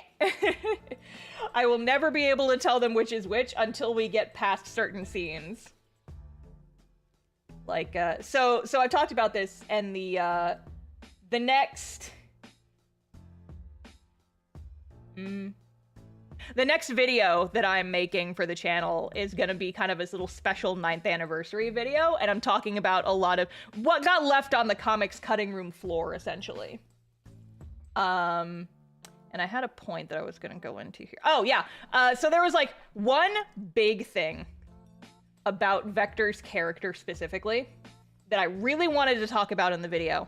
I will never be able to tell them which is which until we get past certain scenes. Like, so I talked about this, and the next... The next video that I'm making for the channel is gonna be kind of this little special 9th anniversary video, and I'm talking about a lot of what got left on the comics cutting room floor, essentially. And I had a point that I was gonna go into here. Oh, yeah. So there was, like, one big thing about Vector's character specifically that I really wanted to talk about in the video.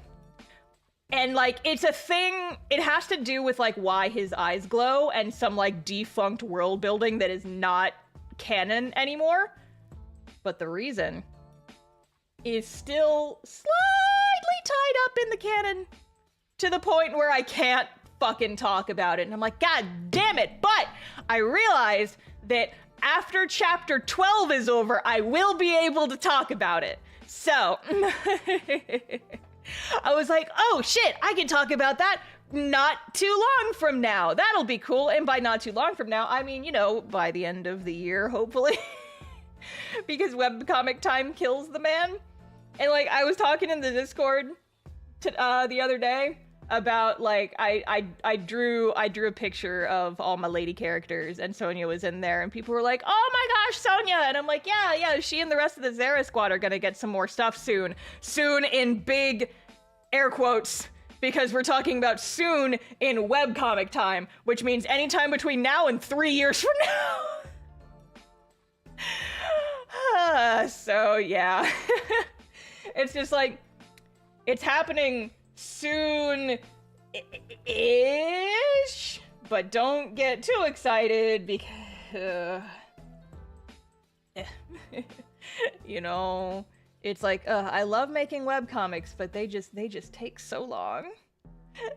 And, like, it's a thing, it has to do with, like, why his eyes glow and some, like, defunct world building that is not canon anymore. But the reason is still slightly tied up in the canon to the point where I can't fucking talk about it. And I'm like, God damn it. But I realized that after chapter 12 is over, I will be able to talk about it. So... I was like, oh shit, I can talk about that not too long from now. That'll be cool. And by not too long from now, I mean, you know, by the end of the year, hopefully. Because webcomic time kills the man. And, like, I was talking in the Discord the other day about, like, I drew a picture of all my lady characters, and Sonia was in there, and people were like, oh my gosh, Sonia! And I'm like, yeah, she and the rest of the Zara squad are gonna get some more stuff soon. Soon in big air quotes, because we're talking about soon in webcomic time, which means anytime between now and 3 years from now. So, yeah. It's just like, it's happening soon-ish, but don't get too excited because, you know, it's like, I love making webcomics, but they just take so long.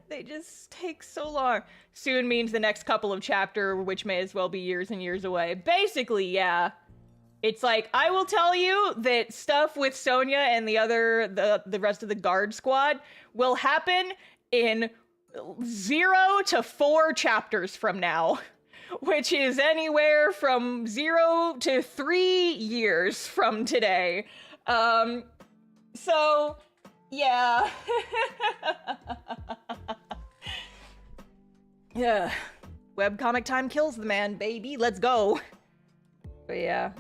They just take so long. Soon means the next couple of chapter, which may as well be years and years away. Basically, yeah. It's like, I will tell you that stuff with Sonia and the rest of the guard squad will happen in 0 to 4 chapters from now, which is anywhere from 0 to 3 years from today. So, yeah. Yeah. Webcomic time kills the man, baby. Let's go. But yeah,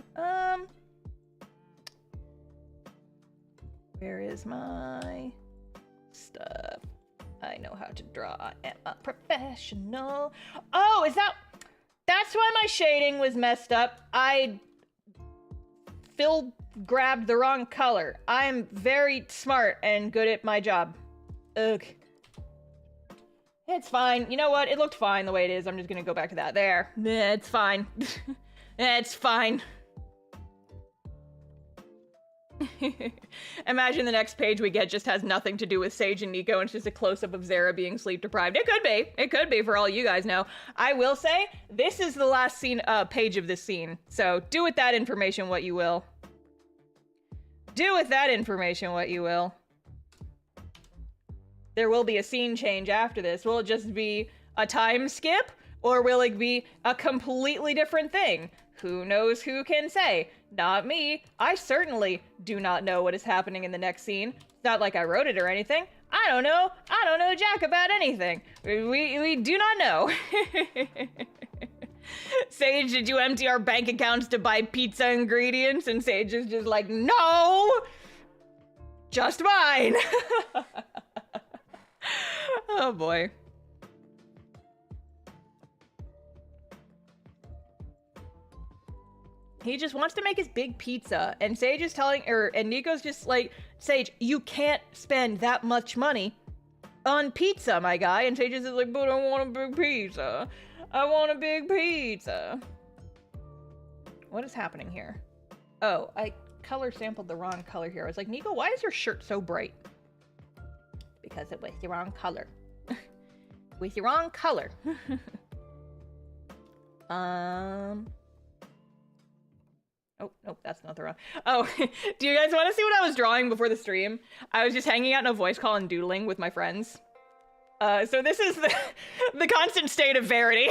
where is my stuff? I know how to draw. I am a professional. Oh, that's why my shading was messed up. Phil grabbed the wrong color. I'm very smart and good at my job. Ugh. It's fine. You know what? It looked fine the way it is. I'm just gonna go back to that. There. Yeah, it's fine. It's fine. Imagine the next page we get just has nothing to do with Sage and Nico, and it's just a close-up of Zara being sleep-deprived. It could be. It could be, for all you guys know. I will say, this is the last page of this scene, so do with that information what you will. Do with that information what you will. There will be a scene change after this. Will it just be a time skip? Or will it be a completely different thing? Who knows, who can say? Not me. I certainly do not know what is happening in the next scene. It's not like I wrote it or anything. I don't know. I don't know jack about anything. We do not know. Sage, did you empty our bank accounts to buy pizza ingredients? And Sage is just like, no! Just mine! Oh boy. He just wants to make his big pizza, and Sage is and Nico's just like, Sage, you can't spend that much money on pizza, my guy. And Sage is like, but I want a big pizza. I want a big pizza. What is happening here? Oh, I color sampled the wrong color here. I was like, Nico, why is your shirt so bright? Because it was the wrong color. With the wrong color. Oh, nope, that's not the wrong. Oh, do you guys want to see what I was drawing before the stream? I was just hanging out in a voice call and doodling with my friends. So this is the constant state of Verity.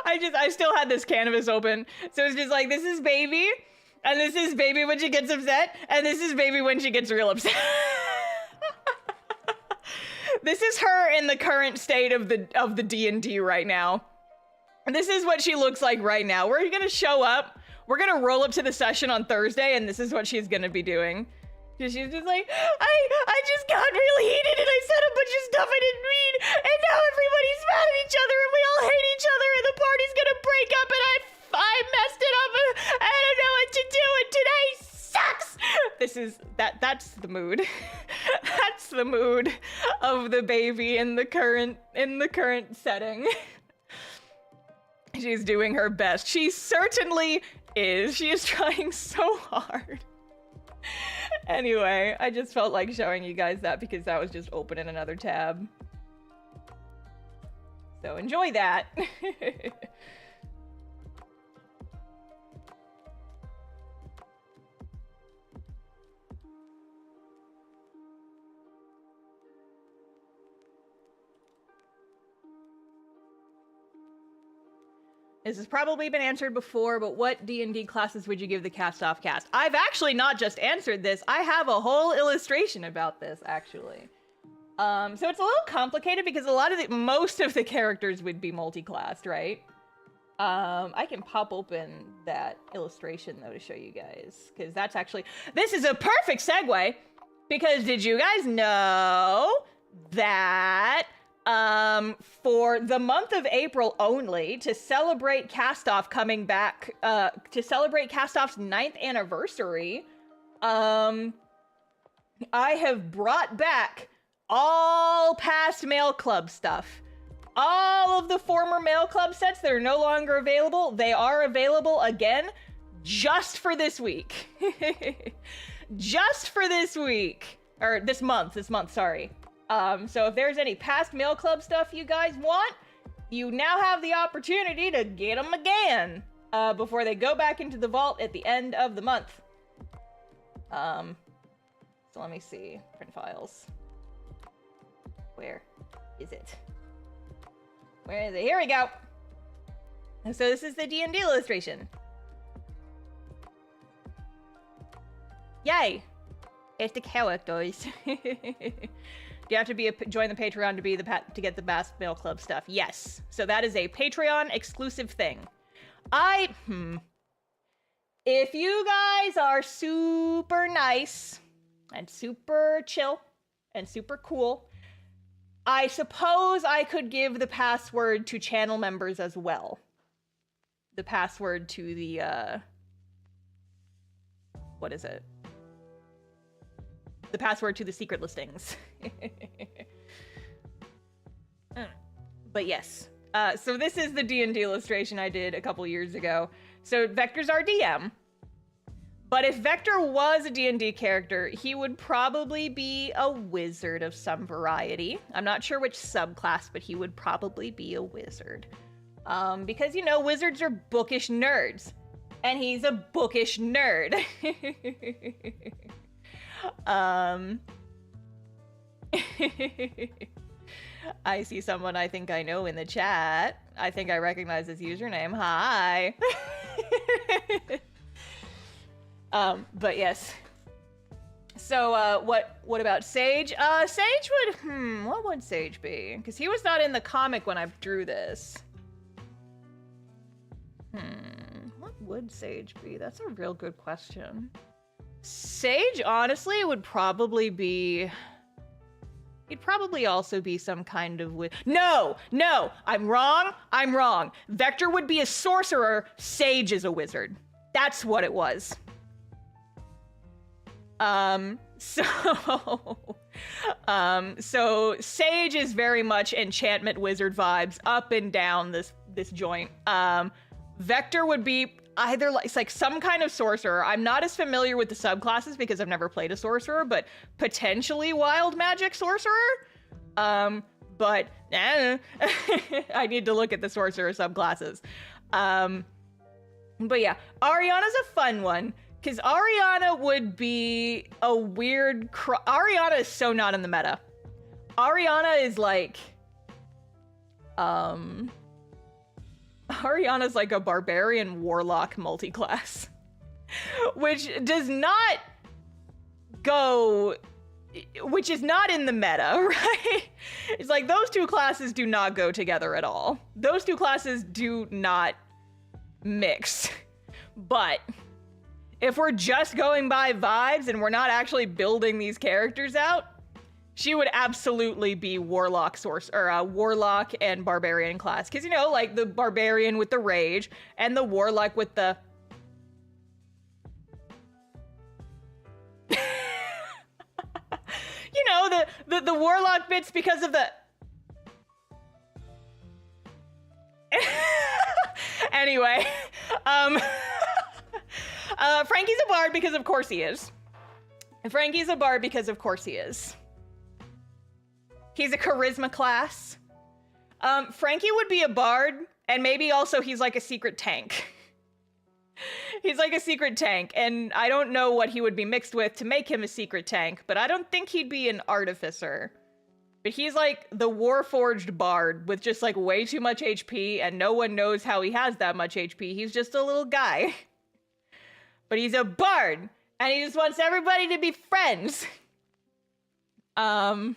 I still had this canvas open. So it's just like, this is baby, and this is baby when she gets upset, and this is baby when she gets real upset. This is her in the current state of the D&D right now. This is what she looks like right now. We're gonna show up, we're gonna roll up to the session on Thursday, and this is what she's gonna be doing. She's just like, I just got really heated and I said a bunch of stuff I didn't mean, and now everybody's mad at each other and we all hate each other and the party's gonna break up and I messed it up and I don't know what to do and today sucks. That's the mood. That's the mood of the baby in the current setting. She's doing her best. She certainly is. She is trying so hard. Anyway, I just felt like showing you guys that because that was just open in another tab. So enjoy that. This has probably been answered before, but what D&D classes would you give the Castoff cast? I've actually not just answered this. I have a whole illustration about this, actually. So it's a little complicated because most of the characters would be multi-classed, right? I can pop open that illustration, though, to show you guys, because that's actually... This is a perfect segue, because did you guys know that... for the month of April only, to celebrate Castoff coming back, to celebrate Castoff's 9th anniversary, I have brought back all past Mail Club stuff. All of the former Mail Club sets that are no longer available, they are available again just for this week. Just for this week. Or this month, sorry. So if there's any past Mail Club stuff you guys want, you now have the opportunity to get them again, before they go back into the vault at the end of the month. So let me see. Print files. Where is it? Where is it? Here we go! So this is the D&D illustration. Yay! It's the characters. You have to join the Patreon to get the Past Mail Club stuff. Yes. So that is a Patreon exclusive thing. If you guys are super nice and super chill and super cool, I suppose I could give the password to channel members as well. The password to the, what is it? The password to the secret listings. But yes. So this is the D&D illustration I did a couple years ago. So Vector's our DM. But if Vector was a D&D character, he would probably be a wizard of some variety. I'm not sure which subclass, but he would probably be a wizard. Because, you know, wizards are bookish nerds. And he's a bookish nerd. I see someone I think I know in the chat. I think I recognize his username. Hi. But yes. So, what about Sage? Sage would, what would Sage be? Because he was not in the comic when I drew this. What would Sage be? That's a real good question. Sage, honestly, would probably be... He'd probably also be some kind of... No! I'm wrong! Vector would be a sorcerer, Sage is a wizard. That's what it was. So... So Sage is very much enchantment wizard vibes up and down this joint. Vector would be either like some kind of sorcerer. I'm not as familiar with the subclasses because I've never played a sorcerer, but potentially wild magic sorcerer. But I need to look at the sorcerer subclasses. But yeah, Ariana's a fun one because Ariana would be a weird. Ariana is so not in the meta. Ariana is like, Ariana's like a barbarian warlock multiclass, which does not go, which is not in the meta, right? It's like those two classes do not go together at all. Those two classes do not mix. But if we're just going by vibes and we're not actually building these characters out, she would absolutely be warlock warlock and barbarian class. Because, you know, like the barbarian with the rage and the warlock with the... you know, the warlock bits because of the... Anyway, Frankie's a bard because of course he is. Frankie's a bard because of course he is. He's a charisma class. Frankie would be a bard, and maybe also he's like a secret tank. He's like a secret tank, and I don't know what he would be mixed with to make him a secret tank, but I don't think he'd be an artificer. But he's like the warforged bard with just like way too much HP, and no one knows how he has that much HP. He's just a little guy. But he's a bard, and he just wants everybody to be friends. Rory's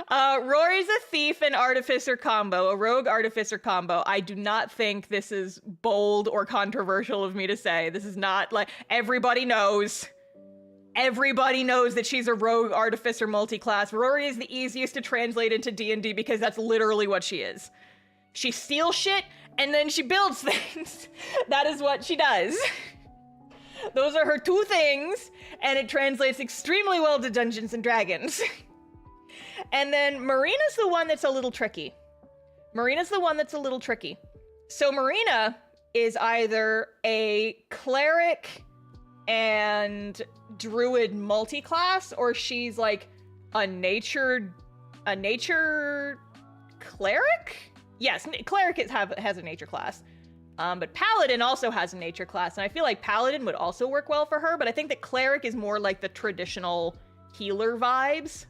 a thief and artificer combo, a rogue artificer combo. I do not think this is bold or controversial of me to say. This is not like, everybody knows. Everybody knows that she's a rogue artificer multi-class. Rory is the easiest to translate into D&D because that's literally what she is. She steals shit and then she builds things. That is what she does. Those are her two things, and it translates extremely well to Dungeons and Dragons. And then Marina's the one that's a little tricky. So Marina is either a cleric and druid multi-class, or she's like a nature cleric? Yes, cleric has a nature class. But Paladin also has a nature class, and I feel like Paladin would also work well for her, but I think that Cleric is more like the traditional healer vibes.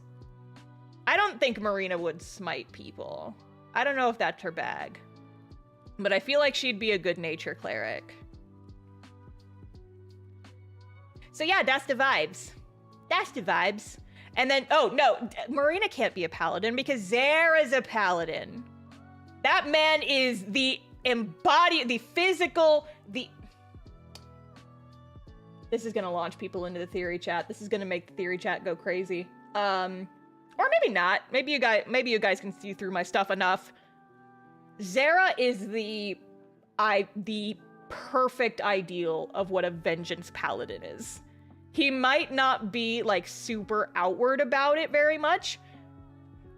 I don't think Marina would smite people. I don't know if that's her bag. But I feel like she'd be a good nature Cleric. So yeah, that's the vibes. And then, oh no, Marina can't be a Paladin because Zara's a Paladin. That man is the physical. This is gonna launch people into the theory chat. This is gonna make the theory chat go crazy. Or maybe not. Maybe you guys can see through my stuff enough. Zara is the perfect ideal of what a vengeance paladin is. He might not be like super outward about it very much,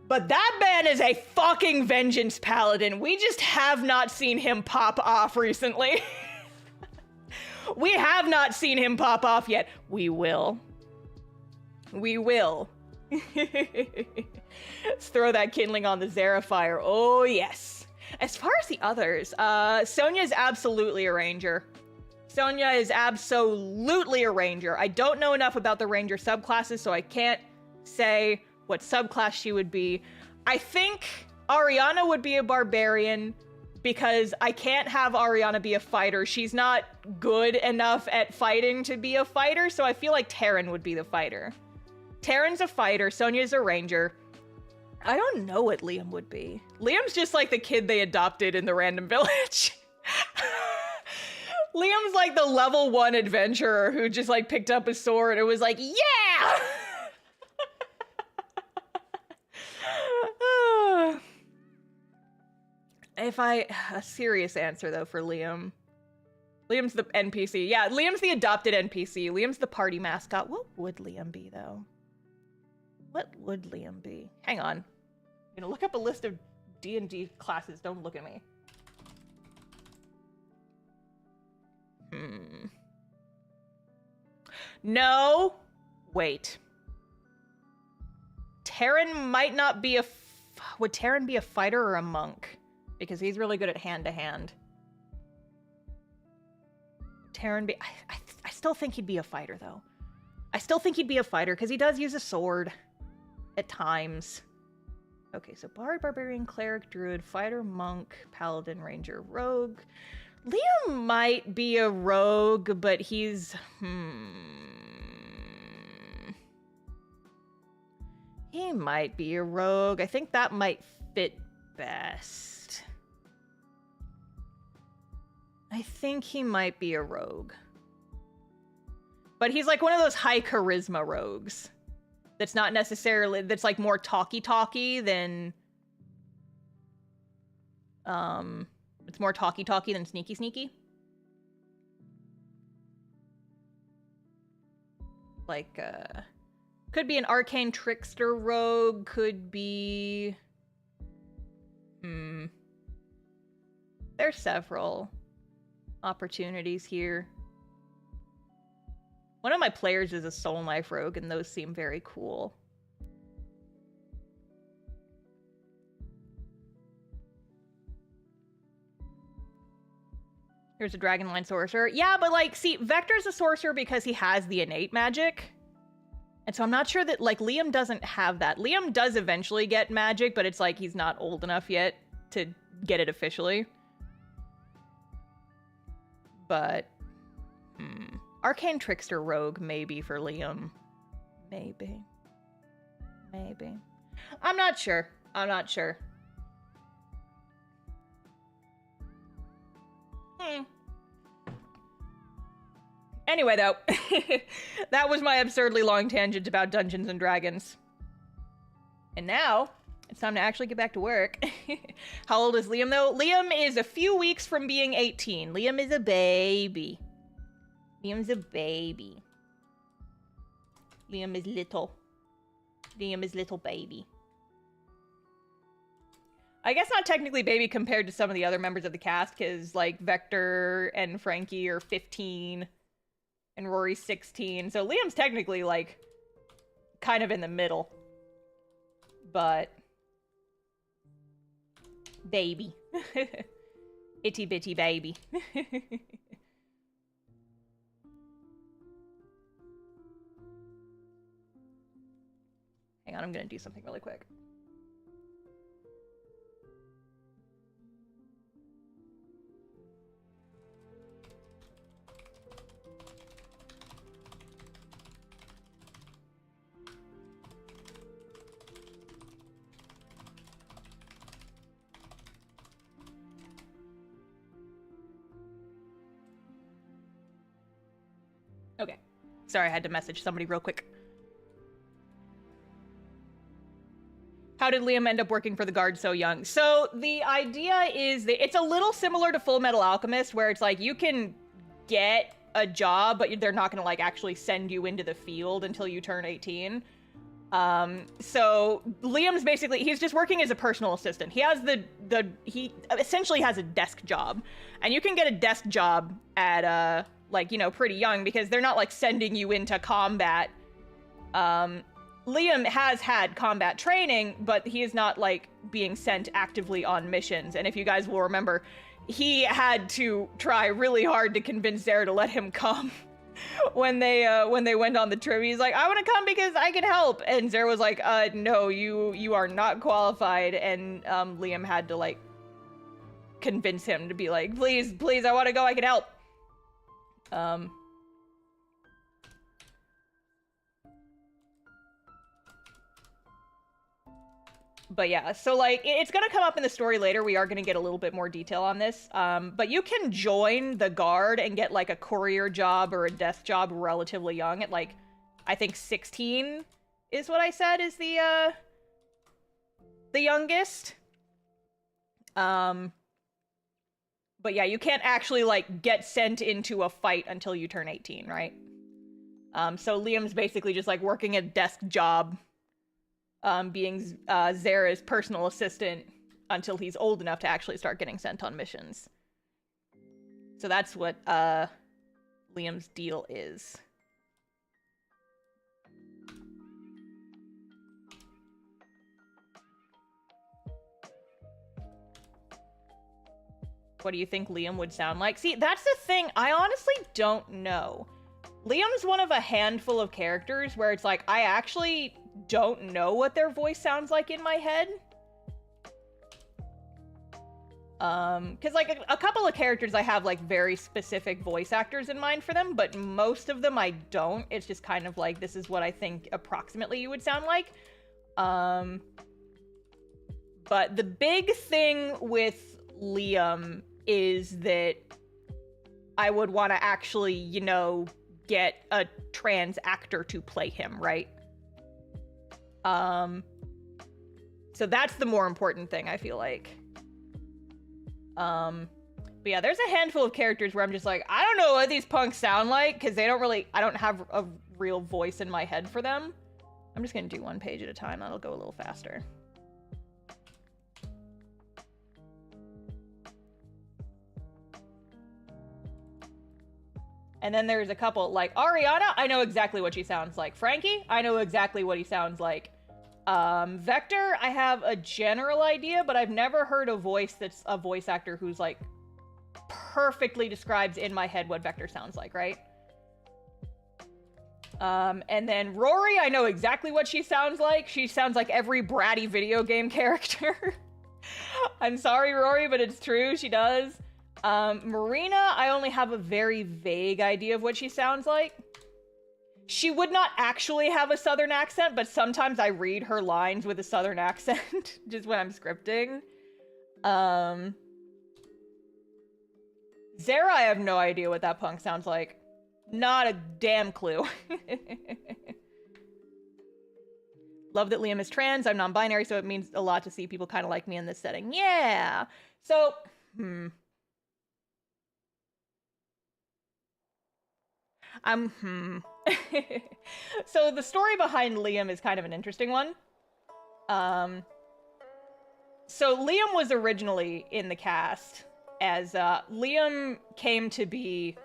but that man is a fucking vengeance paladin. We just have not seen him pop off recently. We have not seen him pop off yet. We will. Let's throw that kindling on the Zara fire. Oh, yes. As far as the others, Sonia is absolutely a ranger. I don't know enough about the ranger subclasses, so I can't say what subclass she would be. I think Ariana would be a barbarian because I can't have Ariana be a fighter. She's not good enough at fighting to be a fighter, so I feel like Terran would be the fighter. Terran's a fighter, Sonia's a ranger. I don't know what Liam would be. Liam's just like the kid they adopted in the random village. Liam's like the level 1 adventurer who just like picked up a sword and was like, yeah! A serious answer though for Liam. Liam's the NPC. Yeah, Liam's the adopted NPC. Liam's the party mascot. What would Liam be though? What would Liam be? Hang on. I'm gonna look up a list of D&D classes. Don't look at me. No. Wait. Terran might not be a... Would Terran be a fighter or a monk? Because he's really good at hand-to-hand. Terran be... I still think he'd be a fighter, though. I still think he'd be a fighter, because he does use a sword. At times. Okay, so Bard, Barbarian, Cleric, Druid, Fighter, Monk, Paladin, Ranger, Rogue. Liam might be a rogue, but he's... He might be a rogue. I think that might fit best. I think he might be a rogue. But he's like one of those high charisma rogues. That's not necessarily... That's like more talky-talky than... It's more talky-talky than sneaky-sneaky. Like, could be an arcane trickster rogue, could be... There's several opportunities here. One of my players is a Soul Knife rogue, and those seem very cool. Here's a Dragonline Sorcerer. Yeah, but like, see, Vector's a sorcerer because he has the innate magic. And so I'm not sure that, like, Liam doesn't have that. Liam does eventually get magic, but it's like he's not old enough yet to get it officially. But, Arcane Trickster Rogue, maybe, for Liam. Maybe. Maybe. I'm not sure. I'm not sure. Anyway, though, that was my absurdly long tangent about Dungeons and Dragons. And now, it's time to actually get back to work. How old is Liam, though? Liam is a few weeks from being 18. Liam is a baby. Liam's a baby. Liam is little. Liam is little baby. I guess not technically baby compared to some of the other members of the cast, because, like, Vector and Frankie are 15, and Rory's 16, so Liam's technically, like, kind of in the middle. But... baby. Itty bitty baby. Hang on, I'm gonna do something really quick. Okay. Sorry, I had to message somebody real quick. How did Liam end up working for the Guard so young? So the idea is that it's a little similar to Full Metal Alchemist, where it's like you can get a job, but they're not going to like actually send you into the field until you turn 18. So Liam's basically, he's just working as a personal assistant. He has he essentially has a desk job, and you can get a desk job at, like, you know, pretty young, because they're not like sending you into combat. Liam has had combat training, but he is not like being sent actively on missions. And if you guys will remember, he had to try really hard to convince Zara to let him come when they went on the trip. He's like, I want to come because I can help. And Zara was like, no, you are not qualified. And Liam had to like convince him to be like, please, I want to go, I can help. But yeah, so like, it's gonna come up in the story later. We are gonna get a little bit more detail on this. But you can join the Guard and get like a courier job or a desk job relatively young at like, I think 16 is what I said is the youngest. But yeah, you can't actually like get sent into a fight until you turn 18, right? So Liam's basically just like working a desk job being Zara's personal assistant until he's old enough to actually start getting sent on missions. So that's what Liam's deal is. What do you think Liam would sound like? See, that's the thing. I honestly don't know. Liam's one of a handful of characters where it's like, I actually don't know what their voice sounds like in my head. Because like a couple of characters I have like very specific voice actors in mind for them, but most of them I don't. It's just kind of like, this is what I think approximately you would sound like. But the big thing with Liam is that I would want to actually, you know, get a trans actor to play him, right? So that's the more important thing, I feel like. But yeah, there's a handful of characters where I'm just like, I don't know what these punks sound like, because they don't really, I don't have a real voice in my head for them. I'm just gonna do one page at a time. That'll go a little faster. And then there's a couple, like, Ariana, I know exactly what she sounds like. Frankie, I know exactly what he sounds like. Vector, I have a general idea, but I've never heard a voice that's a voice actor who's, like, perfectly describes in my head what Vector sounds like, right? And then Rory, I know exactly what she sounds like. She sounds like every bratty video game character. I'm sorry, Rory, but it's true, she does. Marina, I only have a very vague idea of what she sounds like. She would not actually have a southern accent, but sometimes I read her lines with a southern accent, just when I'm scripting. Zara, I have no idea what that punk sounds like. Not a damn clue. Love that Liam is trans. I'm non-binary, so it means a lot to see people kind of like me in this setting. Yeah. So, So the story behind Liam is kind of an interesting one. So Liam was originally in the cast as, Liam came to be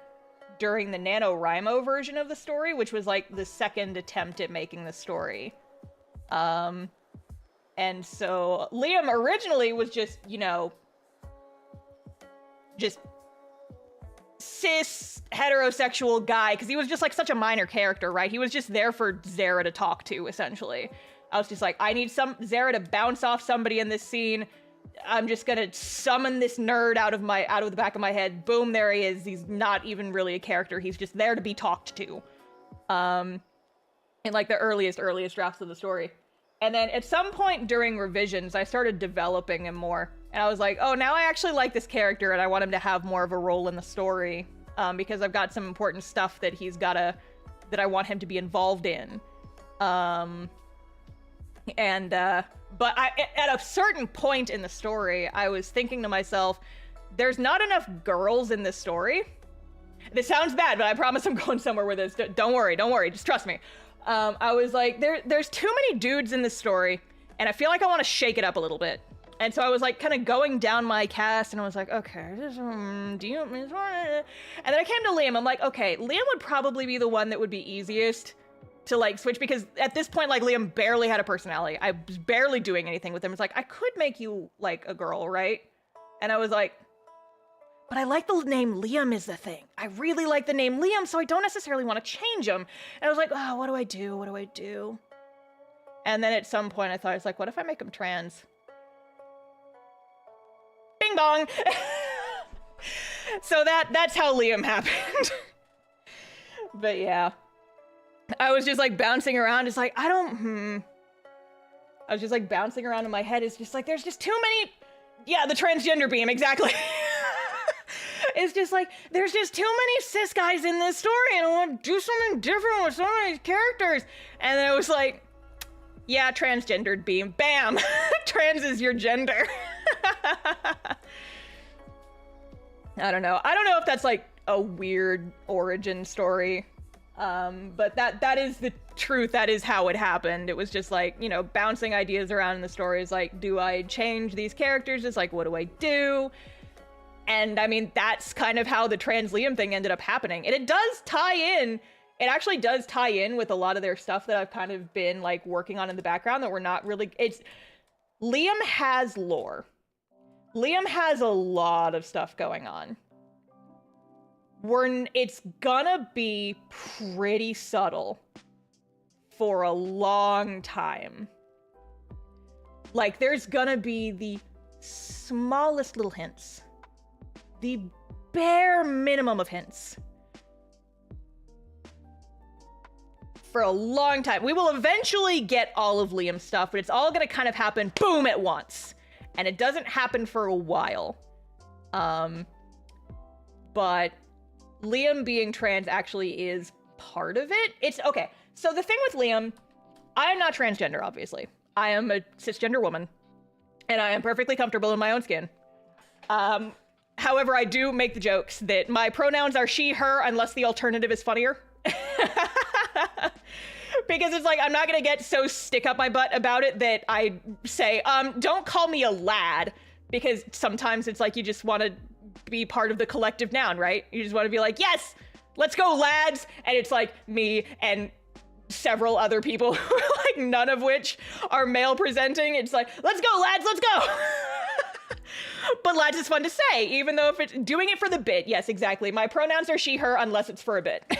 during the NaNoWriMo version of the story, which was like the second attempt at making the story. And so Liam originally was just, you know, just cis heterosexual guy, because he was just like such a minor character, right? He was just there for Zara to talk to, essentially. I was just like, I need Zara to bounce off somebody in this scene. I'm just gonna summon this nerd out of the back of my head. Boom, there he is. He's not even really a character. He's just there to be talked to. In like the earliest drafts of the story. And then at some point during revisions, I started developing him more. And I was like, oh, now I actually like this character and I want him to have more of a role in the story. Because I've got some important stuff that that I want him to be involved in. But at a certain point in the story, I was thinking to myself, there's not enough girls in this story. This sounds bad, but I promise I'm going somewhere with this. Don't worry, just trust me. I was like, there's too many dudes in this story, and I feel like I want to shake it up a little bit. And so I was like kind of going down my cast, and I was like, okay, do you... And then I came to Liam, I'm like, okay, Liam would probably be the one that would be easiest to like switch, because at this point, like, Liam barely had a personality. I was barely doing anything with him. It's like, I could make you like a girl, right? And I was like, but I like the name Liam is the thing. I really like the name Liam, so I don't necessarily want to change him. And I was like, oh, what do I do? And then at some point I thought, I was like, what if I make him trans? Bing bong! So that's how Liam happened. But yeah. I was just like bouncing around, just like, I was just like bouncing around in my head. It's just like, there's just too many. Yeah, the transgender beam, exactly. It's just like, there's just too many cis guys in this story, and I want to do something different with some of these characters. And then it was like, yeah, transgendered beam. Bam! Trans is your gender. I don't know if that's like a weird origin story. But that is the truth. That is how it happened. It was just like, you know, bouncing ideas around in the stories. Like, do I change these characters? Just like, what do I do? And I mean, that's kind of how the trans Liam thing ended up happening. And it does tie in. It actually does tie in with a lot of their stuff that I've kind of been like working on in the background that we're not really, Liam has lore. Liam has a lot of stuff going on. It's gonna be pretty subtle for a long time. Like, there's gonna be the smallest little hints. The bare minimum of hints. For a long time. We will eventually get all of Liam's stuff, but it's all gonna kind of happen, boom, at once. And it doesn't happen for a while. But Liam being trans actually is part of it. It's okay. So the thing with Liam, I am not transgender, obviously. I am a cisgender woman, and I am perfectly comfortable in my own skin. However, I do make the jokes that my pronouns are she, her, unless the alternative is funnier. Because it's like, I'm not gonna get so stick up my butt about it that I say, don't call me a lad, because sometimes it's like you just want to be part of the collective noun, right? You just want to be like, yes, let's go, lads. And it's like me and several other people, like none of which are male presenting. It's like, let's go, lads, let's go. But lads is fun to say, even though if it's doing it for the bit. Yes, exactly. My pronouns are she, her, unless it's for a bit.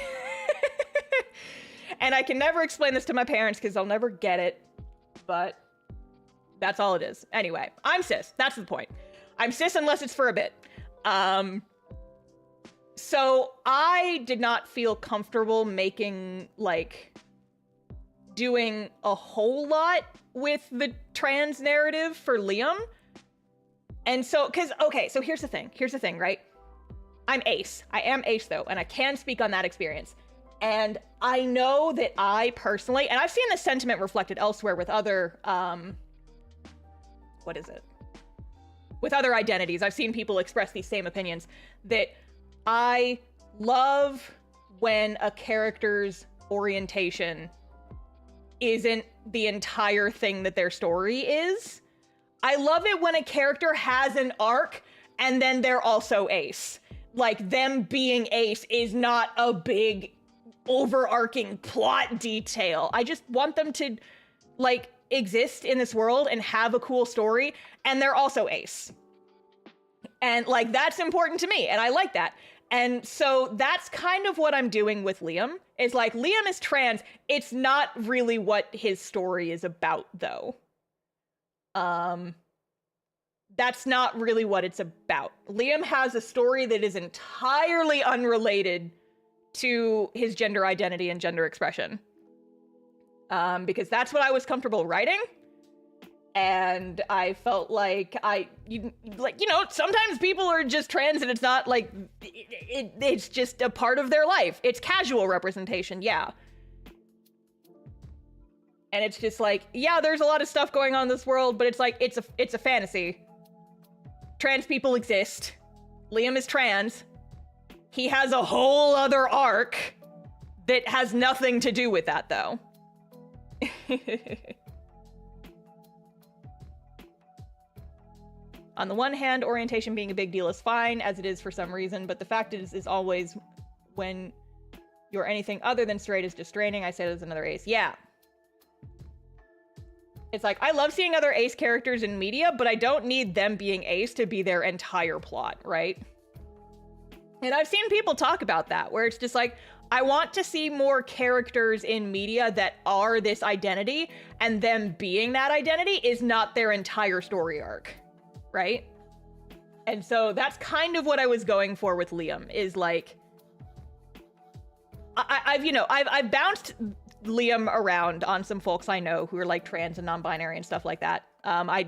And I can never explain this to my parents because they'll never get it. But that's all it is. Anyway, I'm cis. That's the point. I'm cis unless it's for a bit. So I did not feel comfortable making, like, doing a whole lot with the trans narrative for Liam. And so, okay, so here's the thing, right? I'm ace. I am ace, though, and I can speak on that experience. And I know that I personally, and I've seen this sentiment reflected elsewhere with other, with other identities. I've seen people express these same opinions, that I love when a character's orientation isn't the entire thing that their story is. I love it when a character has an arc and then they're also ace. Like, them being ace is not a big overarching plot detail. I just want them to, like, exist in this world and have a cool story, and they're also ace. And, like, that's important to me, and I like that. And so that's kind of what I'm doing with Liam, is like, Liam is trans. It's not really what his story is about, though. That's not really what it's about. Liam has a story that is entirely unrelated to his gender identity and gender expression. Because that's what I was comfortable writing. And I felt like sometimes people are just trans and it's not like, it's just a part of their life. It's casual representation, yeah. And it's just like, yeah, there's a lot of stuff going on in this world, but it's like, it's a fantasy. Trans people exist. Liam is trans. He has a whole other arc that has nothing to do with that, though. On the one hand, orientation being a big deal is fine, as it is for some reason, but the fact is always when you're anything other than straight is distraining. I say there's another ace. Yeah. It's like, I love seeing other ace characters in media, but I don't need them being ace to be their entire plot, right? And I've seen people talk about that, where it's just like, I want to see more characters in media that are this identity, and them being that identity is not their entire story arc, right? And so that's kind of what I was going for with Liam, is like, I've bounced Liam around on some folks I know who are like trans and non-binary and stuff like that. I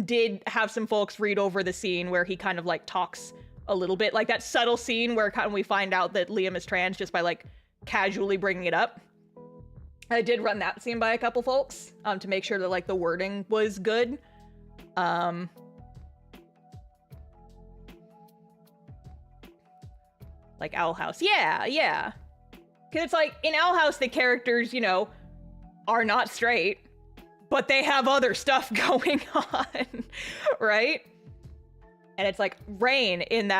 did have some folks read over the scene where he kind of like talks a little bit, like that subtle scene where kind of we find out that Liam is trans just by like casually bringing it up. I did run that scene by a couple folks to make sure that like the wording was good. Like Owl House. Yeah. Because it's like, in Owl House, the characters, you know, are not straight, but they have other stuff going on, right? And it's like Rain in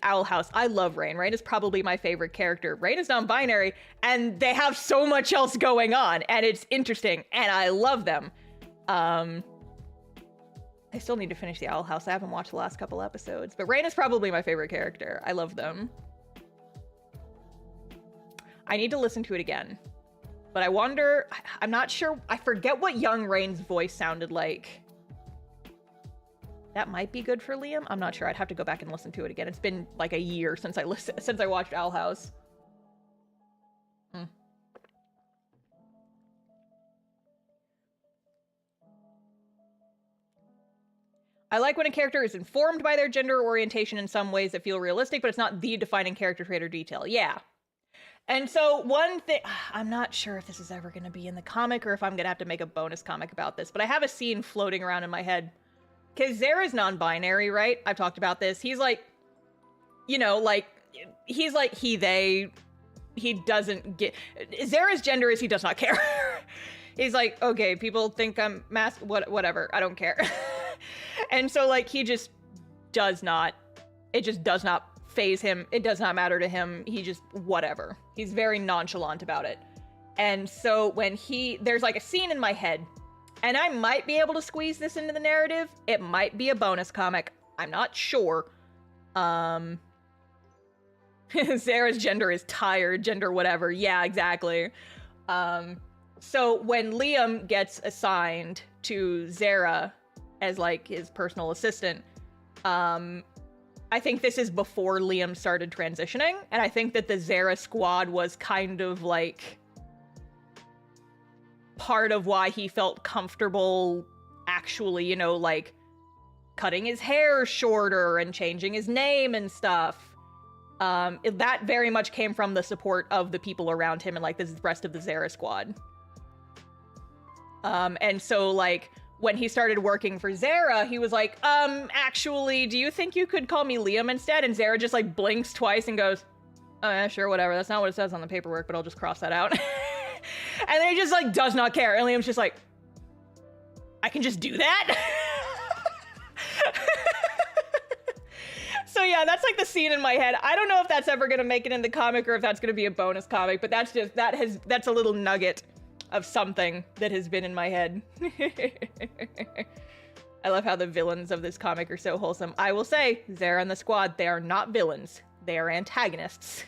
Owl House. I love Rain. Rain is probably my favorite character. Rain is non-binary, and they have so much else going on, and it's interesting, and I love them. I still need to finish the Owl House. I haven't watched the last couple episodes, but Rain is probably my favorite character. I love them. I need to listen to it again. But I wonder, I'm not sure, I forget what young Rain's voice sounded like. That might be good for Liam. I'm not sure. I'd have to go back and listen to it again. It's been like a year since I watched Owl House. I like when a character is informed by their gender orientation in some ways that feel realistic, but it's not the defining character trait or detail. Yeah. And so one thing, I'm not sure if this is ever going to be in the comic or if I'm going to have to make a bonus comic about this, but I have a scene floating around in my head. Because Zera's non-binary, right? I've talked about this. He's like, you know, like, he's like he, they. He doesn't get... Zera's gender is he does not care. He's like, okay, people think I'm whatever, I don't care. And so, like, he just does not... It just does not faze him. It does not matter to him. He just... whatever. He's very nonchalant about it. And so when there's, like, a scene in my head... And I might be able to squeeze this into the narrative. It might be a bonus comic. I'm not sure. Zera's gender is tired, gender whatever. Yeah, exactly. So when Liam gets assigned to Zera as like his personal assistant, I think this is before Liam started transitioning. And I think that the Zera squad was kind of like... part of why he felt comfortable actually, you know, like cutting his hair shorter and changing his name and stuff. That very much came from the support of the people around him and like the rest of the Zera squad. And so like when he started working for Zera, he was like, actually, do you think you could call me Liam instead? And Zera just like blinks twice and goes, oh yeah, sure, whatever. That's not what it says on the paperwork, but I'll just cross that out. And then he just, like, does not care. And Liam's just like, I can just do that? So yeah, that's like the scene in my head. I don't know if that's ever gonna make it in the comic or if that's gonna be a bonus comic, but that's just, that's a little nugget of something that has been in my head. I love how the villains of this comic are so wholesome. I will say, Zera and the squad, they are not villains. They are antagonists.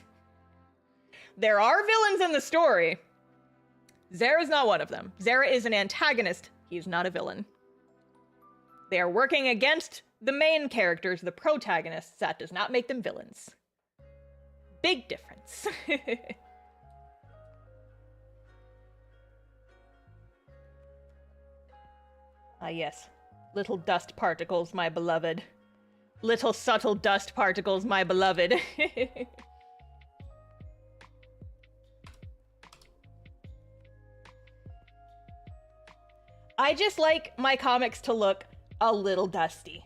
There are villains in the story. Zera's not one of them. Zera is an antagonist. He's not a villain. They are working against the main characters, the protagonists. That does not make them villains. Big difference. Ah, yes. Little dust particles, my beloved. Little subtle dust particles, my beloved. I just like my comics to look a little dusty.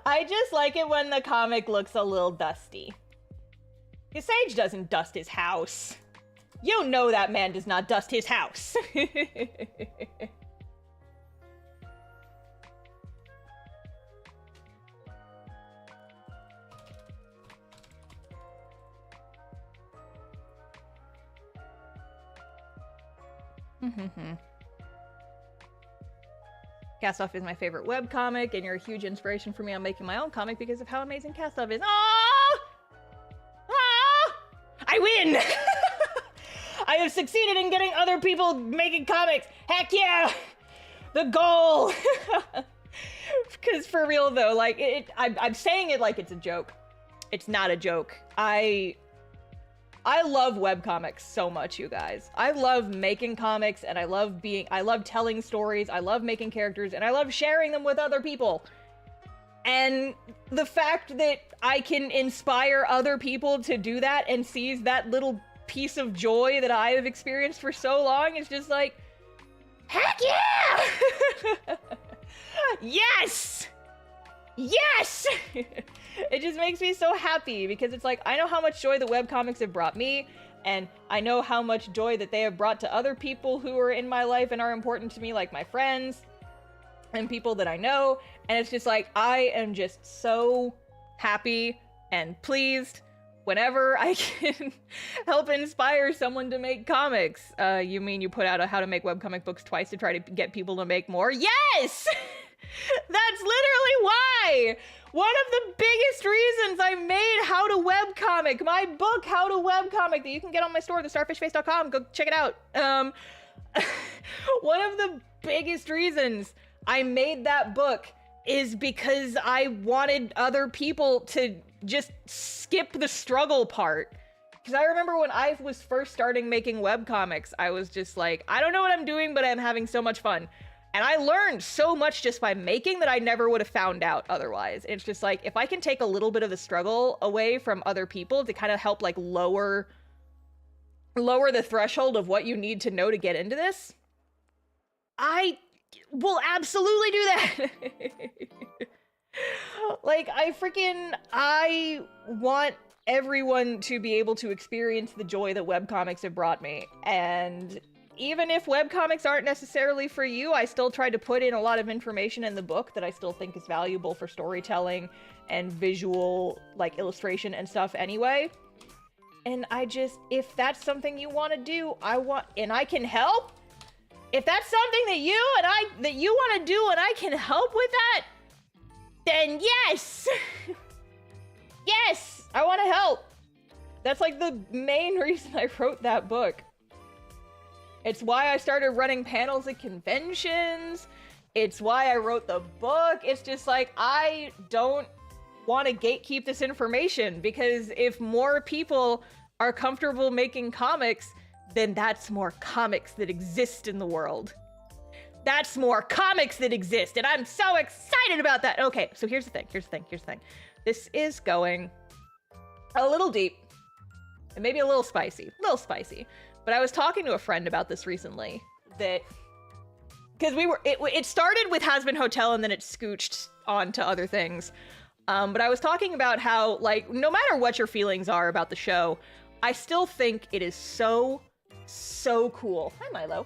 I just like it when the comic looks a little dusty. Because Sage doesn't dust his house. You know that man does not dust his house. Castoff is my favorite webcomic, and you're a huge inspiration for me on making my own comic because of how amazing Castoff is. Aww! Aww! I win! I have succeeded in getting other people making comics! Heck yeah! The goal! Because for real though, like, I'm saying it like it's a joke. It's not a joke. I love webcomics so much, you guys. I love making comics, and I love telling stories, I love making characters, and I love sharing them with other people. And the fact that I can inspire other people to do that and seize that little piece of joy that I have experienced for so long is just like, heck yeah! Yes! Yes! It just makes me so happy because it's like, I know how much joy the webcomics have brought me, And I know how much joy that they have brought to other people who are in my life and are important to me, like my friends and people that I know. And it's just like, I am just so happy and pleased whenever I can help inspire someone to make comics. You mean you put out a how to make webcomic books twice to try to get people to make more? Yes! That's literally why! One of the biggest reasons I made How to Webcomic, my book, How to Webcomic, that you can get on my store, TheStarfishface.com. Go check it out. One of the biggest reasons I made that book is because I wanted other people to just skip the struggle part. Because I remember when I was first starting making webcomics, I was just like, I don't know what I'm doing, but I'm having so much fun. And I learned so much just by making that I never would have found out otherwise. It's just like, if I can take a little bit of the struggle away from other people to kind of help like lower the threshold of what you need to know to get into this, I will absolutely do that. Like, I want everyone to be able to experience the joy that webcomics have brought me. And even if webcomics aren't necessarily for you, I still tried to put in a lot of information in the book that I still think is valuable for storytelling and visual, like, illustration and stuff anyway. And if that's something you want to do, and I can help, if that's something that you want to do and I can help with that, then yes! Yes! I want to help! That's like the main reason I wrote that book. It's why I started running panels at conventions. It's why I wrote the book. It's just like, I don't want to gatekeep this information, because if more people are comfortable making comics, then that's more comics that exist in the world. That's more comics that exist, and I'm so excited about that. Okay, so here's the thing. This is going a little deep, and maybe a little spicy. But I was talking to a friend about this recently, that, because it started with Has-Been Hotel, and then it scooched on to other things. But I was talking about how, like, no matter what your feelings are about the show, I still think it is so cool. Hi, Milo.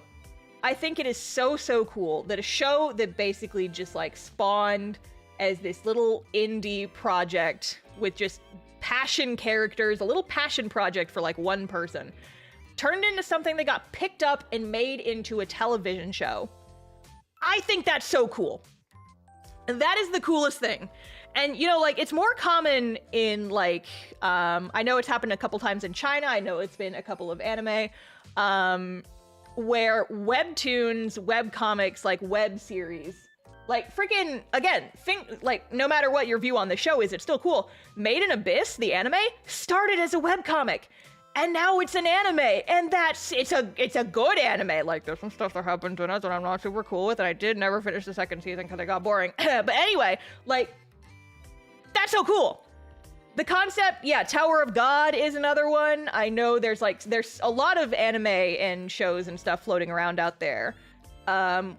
I think it is so cool that a show that basically just like spawned as this little indie project with just passion characters, a little passion project for like one person, turned into something that got picked up and made into a television show. I think that's so cool. And that is the coolest thing. And, you know, like, it's more common in, like, I know it's happened a couple times in China. I know it's been a couple of anime, where webtoons, webcomics, like, web series, like, freaking, again, like, no matter what your view on the show is, it's still cool. Made in Abyss, the anime, started as a webcomic, and now it's an anime, and it's a good anime. Like, there's some stuff that happens in it that I'm not super cool with, and I did never finish the second season because it got boring. But anyway, like, that's so cool. The concept, yeah, Tower of God is another one. I know there's a lot of anime and shows and stuff floating around out there,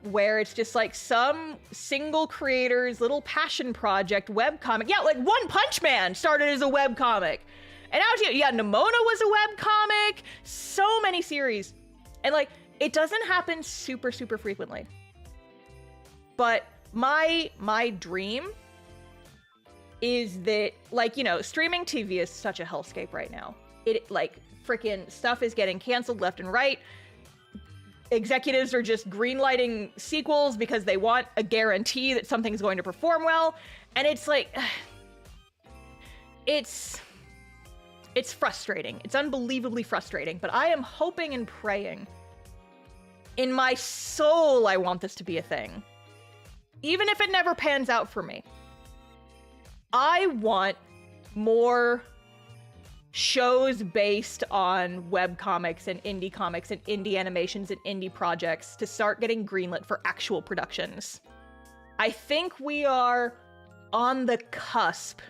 where it's just like some single creator's little passion project webcomic. Yeah, like One Punch Man started as a webcomic. And now, yeah, Nimona was a webcomic. So many series. And like, it doesn't happen super frequently. But my dream is that, like, you know, streaming TV is such a hellscape right now. It, like, freaking stuff is getting canceled left and right. Executives are just greenlighting sequels because they want a guarantee that something's going to perform well. And it's like, it's frustrating. It's unbelievably frustrating. But I am hoping and praying. In my soul, I want this to be a thing. Even if it never pans out for me. I want more shows based on webcomics and indie animations and indie projects to start getting greenlit for actual productions. I think we are on the cusp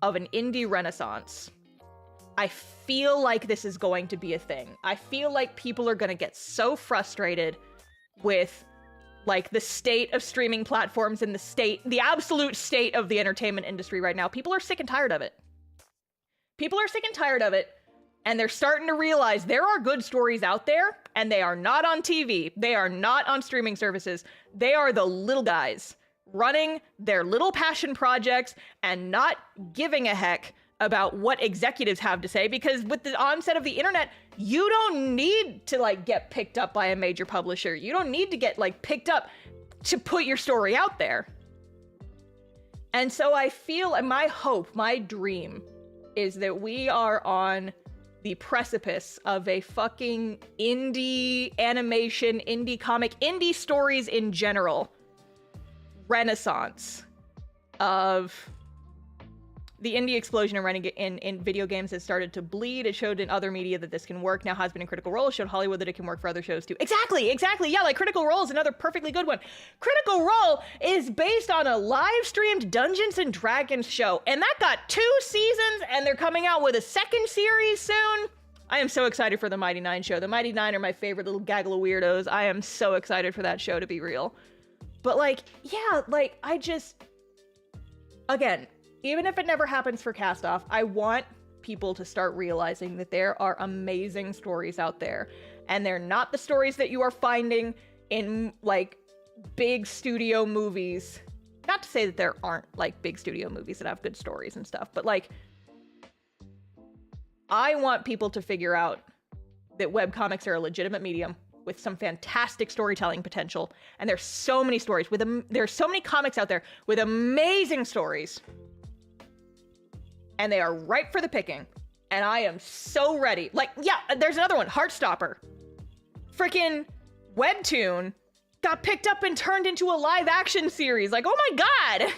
of an indie renaissance. I feel like this is going to be a thing. I feel like people are going to get so frustrated with, like, the state of streaming platforms and the absolute state of the entertainment industry right now. People are sick and tired of it. People are sick and tired of it. And they're starting to realize there are good stories out there, and they are not on TV. They are not on streaming services. They are the little guys running their little passion projects and not giving a heck about what executives have to say, because with the onset of the internet, you don't need to like get picked up by a major publisher. You don't need to get like picked up to put your story out there. And so I feel, and my hope, my dream is that we are on the precipice of a fucking indie animation, indie comic, indie stories in general renaissance of the indie explosion in video games has started to bleed. It showed in other media that this can work. Now has been in Critical Role. It showed Hollywood that it can work for other shows too. Exactly. Yeah, like Critical Role is another perfectly good one. Critical Role is based on a live-streamed Dungeons & Dragons show, and that got 2 seasons, and they're coming out with a second series soon. I am so excited for the Mighty Nine show. The Mighty Nine are my favorite little gaggle of weirdos. I am so excited for that show to be real. But like, yeah, like I just, again, even if it never happens for Castoff, I want people to start realizing that there are amazing stories out there. And they're not the stories that you are finding in, like, big studio movies. Not to say that there aren't, like, big studio movies that have good stories and stuff, but, like, I want people to figure out that webcomics are a legitimate medium with some fantastic storytelling potential. And there's so many stories there's so many comics out there with amazing stories. And they are ripe for the picking. And I am so ready. Like, yeah, there's another one, Heartstopper. Freaking webtoon got picked up and turned into a live action series. Like, oh my God.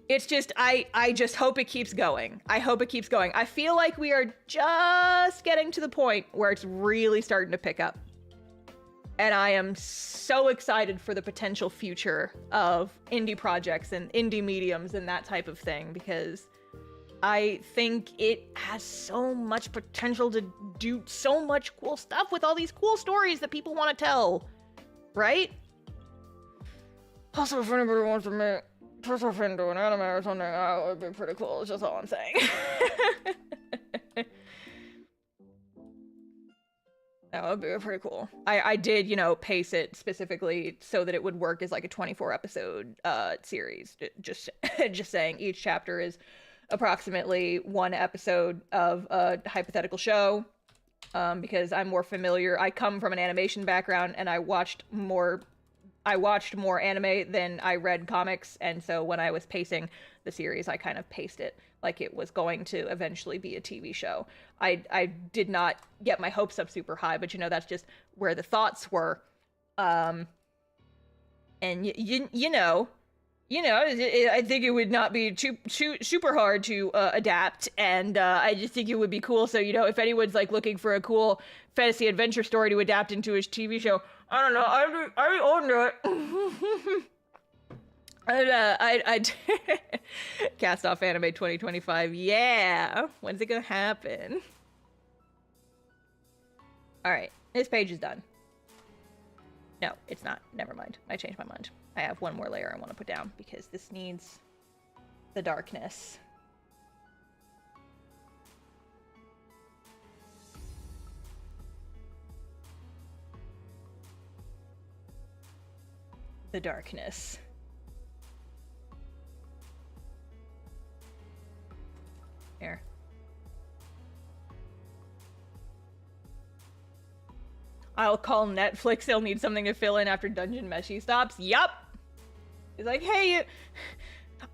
It's just, I just hope it keeps going. I hope it keeps going. I feel like we are just getting to the point where it's really starting to pick up. And I am so excited for the potential future of indie projects and indie mediums and that type of thing, because I think it has so much potential to do so much cool stuff with all these cool stories that people want to tell, right? Also, if anybody wants to make Castoff into an anime or something, that would be pretty cool. It's just all I'm saying. That would be pretty cool. I did, you know, pace it specifically so that it would work as like a 24 episode series. Just saying, each chapter is approximately 1 episode of a hypothetical show. Because I'm more familiar. I come from an animation background, and I watched more anime than I read comics, and so when I was pacing the series, I kind of paced it like it was going to eventually be a TV show. I did not get my hopes up super high, but you know, that's just where the thoughts were. And you know, I think it would not be too super hard to adapt, and I just think it would be cool. So, you know, if anyone's like looking for a cool fantasy adventure story to adapt into a TV show, I don't know, I'd order it. I'd Castoff Anime 2025. Yeah, when's it gonna happen? All right, this page is done. No, it's not. Never mind. I changed my mind. I have one more layer I want to put down because this needs the darkness. The darkness. Here. I'll call Netflix. They'll need something to fill in after Dungeon Meshi stops. Yup. He's like, hey,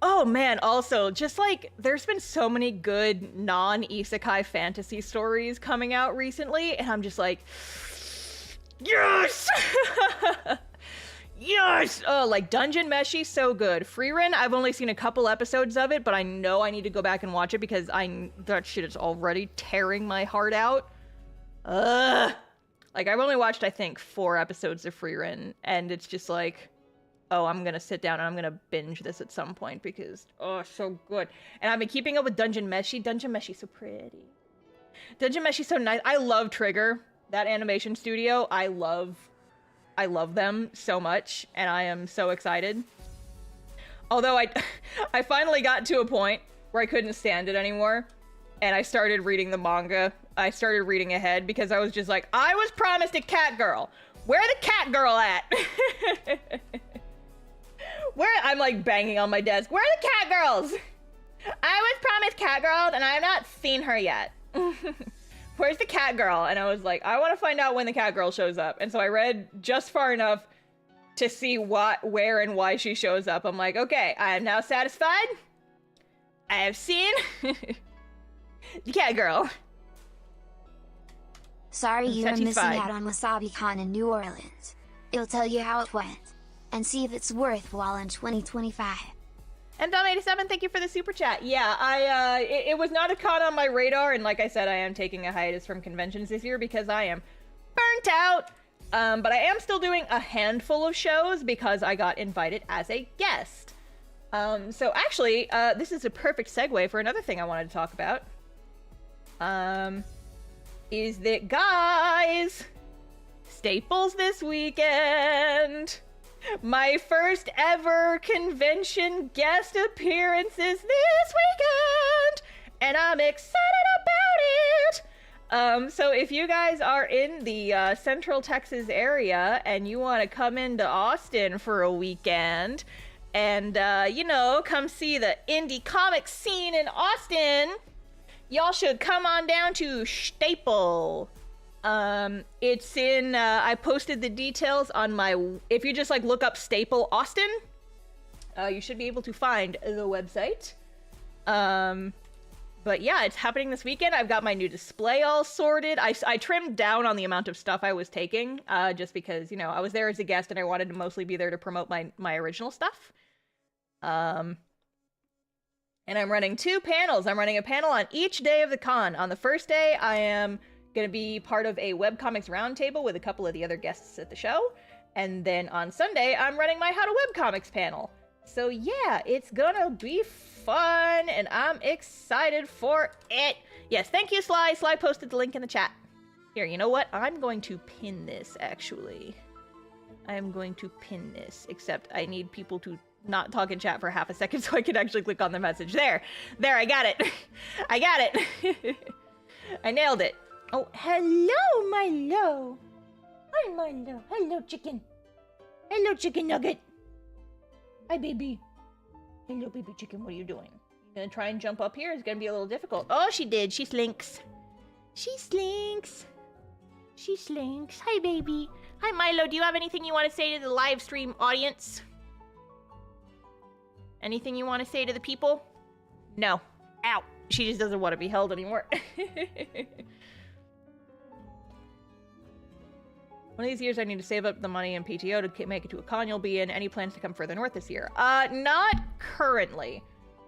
oh man, also, just like, there's been so many good non-isekai fantasy stories coming out recently, and I'm just like, yes! Yes! Oh, like Dungeon Meshi, so good. Frieren, I've only seen a couple episodes of it, but I know I need to go back and watch it because that shit is already tearing my heart out. Ugh. Like, I've only watched, I think, 4 episodes of Frieren, and it's just like, oh, I'm gonna sit down and I'm gonna binge this at some point because, oh, so good. And I've been keeping up with Dungeon Meshi. Dungeon Meshi's so pretty. Dungeon Meshi's so nice. I love Trigger, that animation studio. I love them so much, and I am so excited. Although I finally got to a point where I couldn't stand it anymore. and I started reading the manga. I started reading ahead because I was just like, I was promised a cat girl. Where the cat girl at? I'm like banging on my desk. Where are the cat girls? I was promised cat girls and I have not seen her yet. Where's the cat girl? And I was like, I want to find out when the cat girl shows up. And so I read just far enough to see what, where, and why she shows up. I'm like, okay, I am now satisfied. I have seen the cat girl. Sorry you are missing out on WasabiCon in New Orleans. It'll tell you how it went, and see if it's worthwhile in 2025. And Dom87, thank you for the super chat. Yeah, it was not a con on my radar, and like I said, I am taking a hiatus from conventions this year because I am burnt out. But I am still doing a handful of shows because I got invited as a guest. So actually, this is a perfect segue for another thing I wanted to talk about. Is that, guys, Staples this weekend. My first ever convention guest appearances this weekend, and I'm excited about it. So if you guys are in the Central Texas area and you want to come into Austin for a weekend and, you know, come see the indie comic scene in Austin, y'all should come on down to Staple. It's in, I posted the details on my, if you just like look up Staple Austin, you should be able to find the website. But yeah, it's happening this weekend. I've got my new display all sorted. I trimmed down on the amount of stuff I was taking, just because, you know, I was there as a guest and I wanted to mostly be there to promote my original stuff. And I'm running 2 panels. I'm running a panel on each day of the con. On the first day, I am going to be part of a webcomics roundtable with a couple of the other guests at the show. And then on Sunday, I'm running my How to Webcomics panel. So yeah, it's gonna be fun, and I'm excited for it. Yes, thank you, Sly. Sly posted the link in the chat. Here, you know what? I'm going to pin this, actually. I'm going to pin this, except I need people to not talk in chat for half a second so I can actually click on the message. There, I got it. I got it. I nailed it. Oh, hello, Milo. Hi, Milo. Hello, chicken. Hello, chicken nugget. Hi, baby. Hello, baby chicken. What are you doing? You gonna try and jump up here? It's gonna be a little difficult. Oh, she did. She slinks. She slinks. She slinks. Hi, baby. Hi, Milo. Do you have anything you want to say to the live stream audience? Anything you want to say to the people? No. Ow. She just doesn't want to be held anymore. One of these years I need to save up the money and PTO to make it to a con you'll be in. Any plans to come further north this year? Not currently.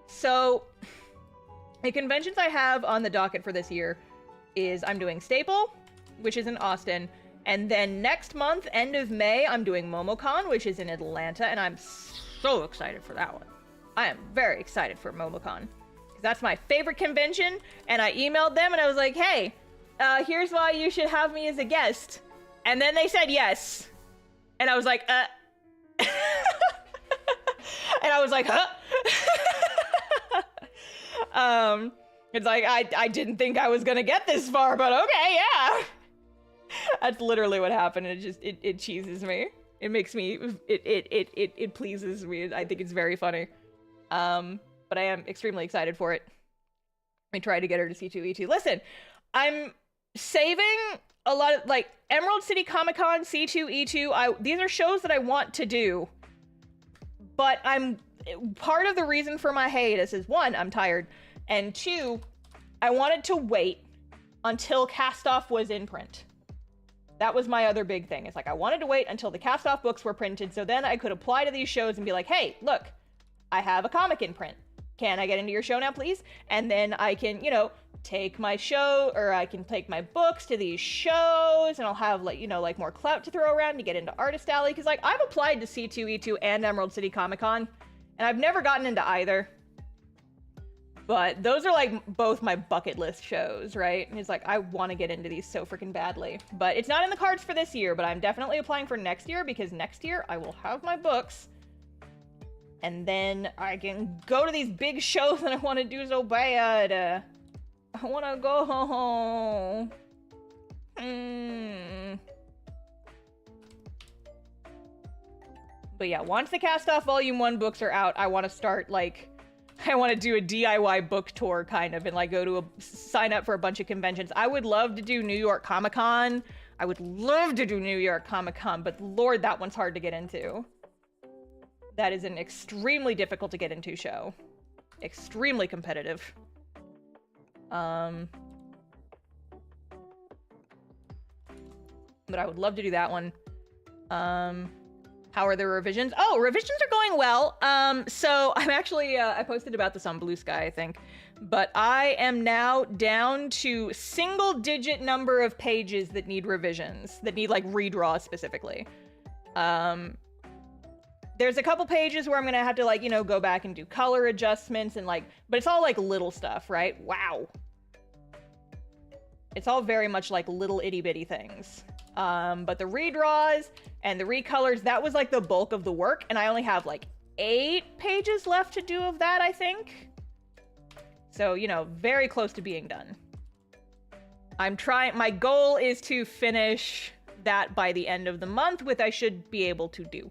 So, the conventions I have on the docket for this year is I'm doing Staple, which is in Austin, and then next month, end of May, I'm doing MomoCon, which is in Atlanta, and I'm so excited for that one. I am very excited for MomoCon. That's my favorite convention, and I emailed them and I was like, hey, here's why you should have me as a guest. And then they said yes. And I was like, And I was like, huh? It's like, I didn't think I was gonna get this far, but okay, yeah. That's literally what happened. It cheeses me. It makes me, it pleases me. I think it's very funny. But I am extremely excited for it. I tried to get her to C2E2. Listen, I'm saving a lot of, like, Emerald City Comic Con, C2E2. These are shows that I want to do. But part of the reason for my hiatus is, 1, I'm tired. And 2, I wanted to wait until Castoff was in print. That was my other big thing. It's like, I wanted to wait until the Castoff books were printed so then I could apply to these shows and be like, hey, look, I have a comic in print. Can I get into your show now, please? And then I can, you know, take my show, or I can take my books to these shows, and I'll have, like, you know, like, more clout to throw around to get into Artist Alley, because, like, I've applied to C2E2 and Emerald City Comic Con, and I've never gotten into either. But those are, like, both my bucket list shows, right? And it's like, I want to get into these so freaking badly. But it's not in the cards for this year, but I'm definitely applying for next year, because next year I will have my books. And then I can go to these big shows that I want to do so bad. I wanna go home. But yeah, once the Castoff Volume 1 books are out, I want to start, like, I want to do a DIY book tour, kind of, and, like, sign up for a bunch of conventions. I would love to do New York Comic-Con. I would love to do New York Comic-Con, but Lord, that one's hard to get into. That is an extremely difficult to get into show. Extremely competitive. But I would love to do that one. How are the revisions? Oh, revisions are going well. So I'm actually, I posted about this on Blue Sky, I think, but I am now down to single-digit number of pages that need revisions, that need, like, redraws specifically. There's a couple pages where I'm gonna have to, like, you know, go back and do color adjustments and, like, but it's all, like, little stuff, right? Wow. It's all very much like little itty-bitty things. But the redraws and the recolors, that was, like, the bulk of the work, and I only have, like, 8 pages left to do of that, I think. So, you know, very close to being done. My goal is to finish that by the end of the month, which I should be able to do.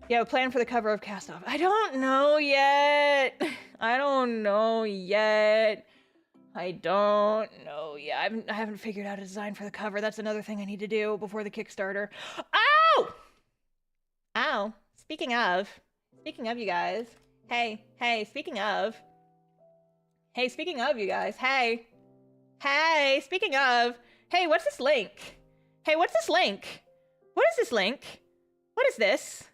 Yeah, plan for the cover of Castoff. I don't know yet. I don't know yet. I haven't figured out a design for the cover. That's another thing I need to do before the Kickstarter. Ow! Ow. Speaking of, you guys. Hey, speaking of. Hey, speaking of, you guys. Hey, speaking of. Hey, what's this link? Hey, what's this link? What is this link? What is this?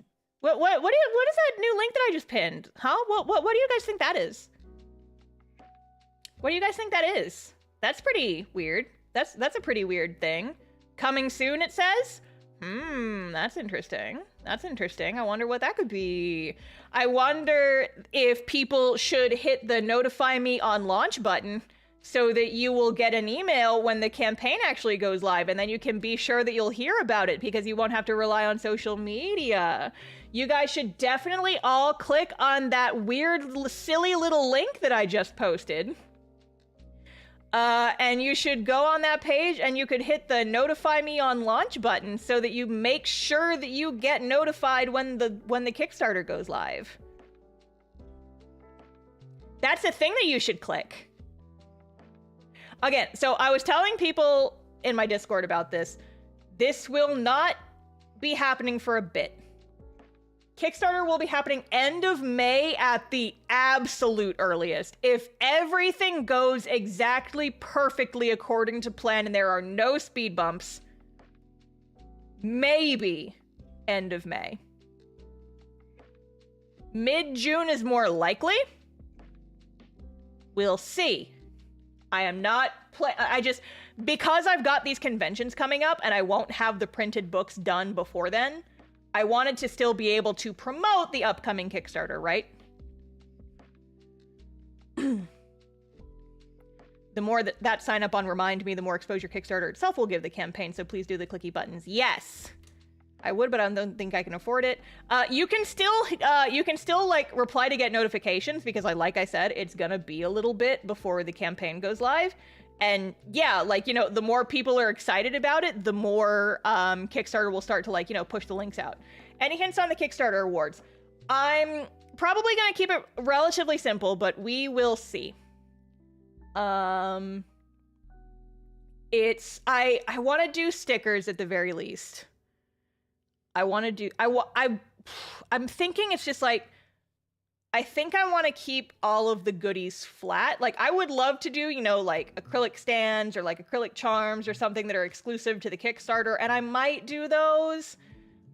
What is that new link that I just pinned? Huh? What do you guys think that is? What do you guys think that is? That's pretty weird. That's a pretty weird thing. Coming soon, it says? That's interesting. That's interesting. I wonder what that could be. I wonder if people should hit the notify me on launch button so that you will get an email when the campaign actually goes live, and then you can be sure that you'll hear about it because you won't have to rely on social media. You guys should definitely all click on that weird, silly little link that I just posted. And you should go on that page and you could hit the notify me on launch button so that you make sure that you get notified when the Kickstarter goes live. That's a thing that you should click. Again, so I was telling people in my Discord about this. This will not be happening for a bit. Kickstarter will be happening end of May at the absolute earliest. If everything goes exactly perfectly according to plan and there are no speed bumps, maybe end of May. Mid-June is more likely. We'll see. I am not because I've got these conventions coming up and I won't have the printed books done before then, I wanted to still be able to promote the upcoming Kickstarter, right? The more that sign up on Remind Me, the more exposure Kickstarter itself will give the campaign, so please do the clicky buttons. Yes! I would, but I don't think I can afford it. You can still like reply to get notifications because like I said, it's gonna be a little bit before the campaign goes live. And yeah, like, you know, the more people are excited about it, the more Kickstarter will start to, like, you know, push the links out. Any hints on the Kickstarter awards? I'm probably gonna keep it relatively simple, but we will see. I want to do stickers at the very least. I'm thinking it's just like, I think I want to keep all of the goodies flat. Like, I would love to do, you know, like acrylic stands or like acrylic charms or something that are exclusive to the Kickstarter, and I might do those.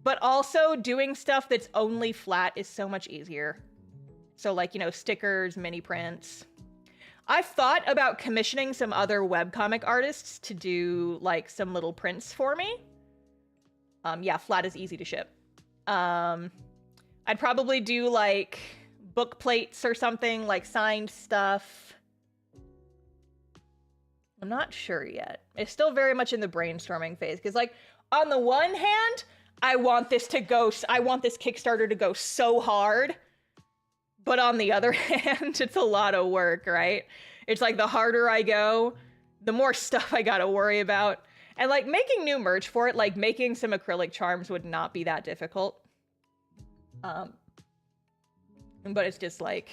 But also doing stuff that's only flat is so much easier. So like, you know, stickers, mini prints. I've thought about commissioning some other webcomic artists to do like some little prints for me. Yeah, flat is easy to ship. I'd probably do like book plates or something, like signed stuff. I'm not sure yet. It's still very much in the brainstorming phase because, like, on the one hand, I want this Kickstarter to go so hard, But on the other hand, it's a lot of work, right? It's like the harder I go, the more stuff I gotta worry about. And like making new merch for it, like making some acrylic charms would not be that difficult. But it's just like,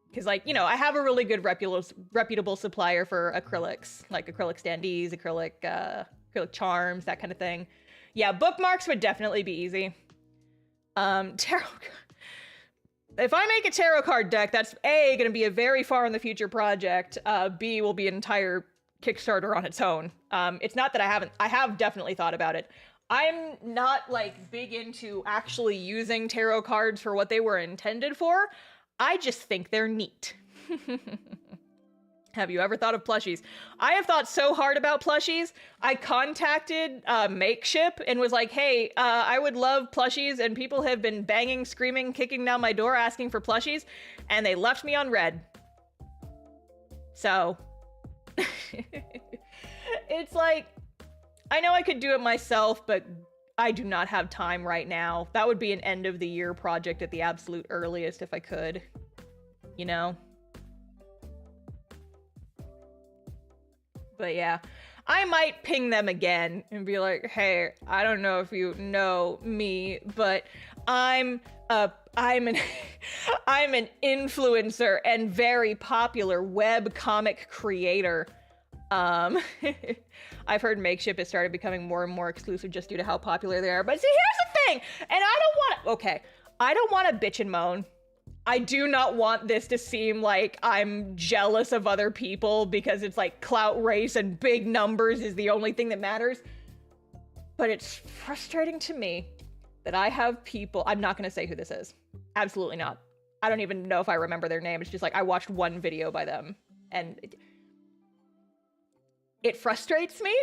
because like, you know, I have a really good reputable supplier for acrylics, like acrylic standees, acrylic charms, that kind of thing. Yeah, bookmarks would definitely be easy. Tarot. If I make a tarot card deck, that's A, going to be a very far in the future project. B, will be an entire Kickstarter on its own. It's not that I have definitely thought about it. I'm not like big into actually using tarot cards for what they were intended for. I just think they're neat. Have you ever thought of plushies? I have thought so hard about plushies. I contacted Makeship and was like, hey, I would love plushies, and people have been banging, screaming, kicking down my door asking for plushies, and they left me on red. So, it's like, I know I could do it myself, but I do not have time right now. That would be an end of the year project at the absolute earliest if I could, you know? But yeah, I might ping them again and be like, hey, I don't know if you know me, but I'm an I'm an influencer and very popular web comic creator. I've heard Makeship has started becoming more and more exclusive just due to how popular they are. But see, here's the thing, and I don't want to bitch and moan. I do not want this to seem like I'm jealous of other people because it's like clout race and big numbers is the only thing that matters. But it's frustrating to me that I have people, I'm not going to say who this is. Absolutely not. I don't even know if I remember their name. It's just like I watched one video by them and it frustrates me.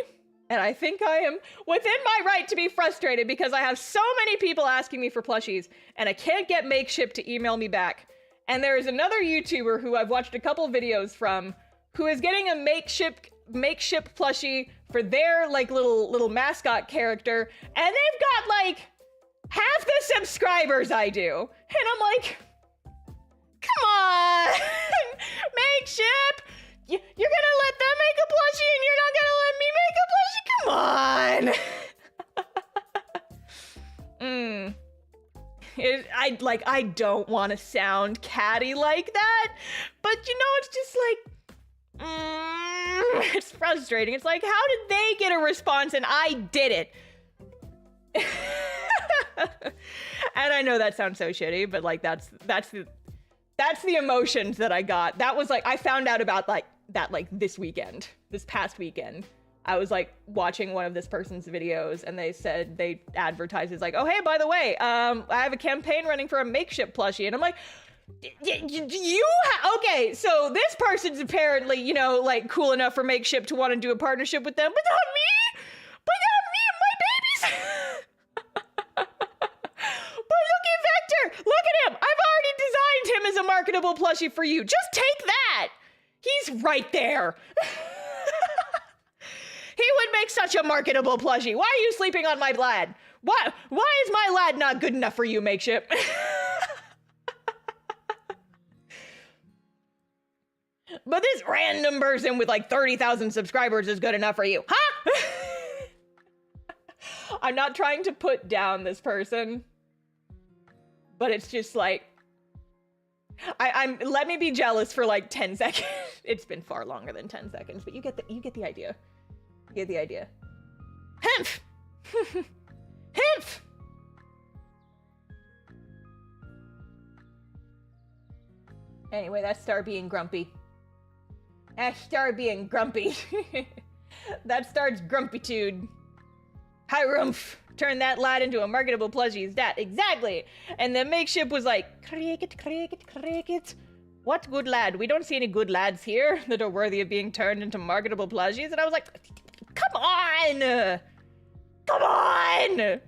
And I think I am within my right to be frustrated because I have so many people asking me for plushies and I can't get Makeship to email me back. And there is another YouTuber who I've watched a couple videos from who is getting a Makeship plushie for their like little mascot character. And they've got like half the subscribers I do. And I'm like, come on, Makeship. You're gonna let them make a plushie and you're not gonna let me make a plushie? Come on! I don't want to sound catty like that, but you know, it's just like, it's frustrating. It's like, how did they get a response and I did it? And I know that sounds so shitty, but like, that's the emotions that I got. That was like, I found out about like, that like this past weekend, I was like watching one of this person's videos and they said they advertised as like, oh, hey, by the way, I have a campaign running for a Makeship plushie. And I'm like, okay, so this person's apparently, you know, like cool enough for Makeship to want to do a partnership with them, but not me and my babies. But look at Vector, look at him. I've already designed him as a marketable plushie for you. Just take that. He's right there. He would make such a marketable plushie. Why are you sleeping on my lad? Why is my lad not good enough for you, Makeship? But this random person with like 30,000 subscribers is good enough for you, huh? I'm not trying to put down this person, but it's just like, let me be jealous for like 10 seconds. It's been far longer than 10 seconds, but you get the idea. You get the idea. Hemph! Hemph! Anyway, that's Star being grumpy. That's Star being grumpy. That starts grumpitude. Hi, Rumph. Turn that lad into a marketable plushie. Is that exactly? And the Makeship was like, cricket. What good lad? We don't see any good lads here that are worthy of being turned into marketable plushies. And I was like, come on! Come on! Look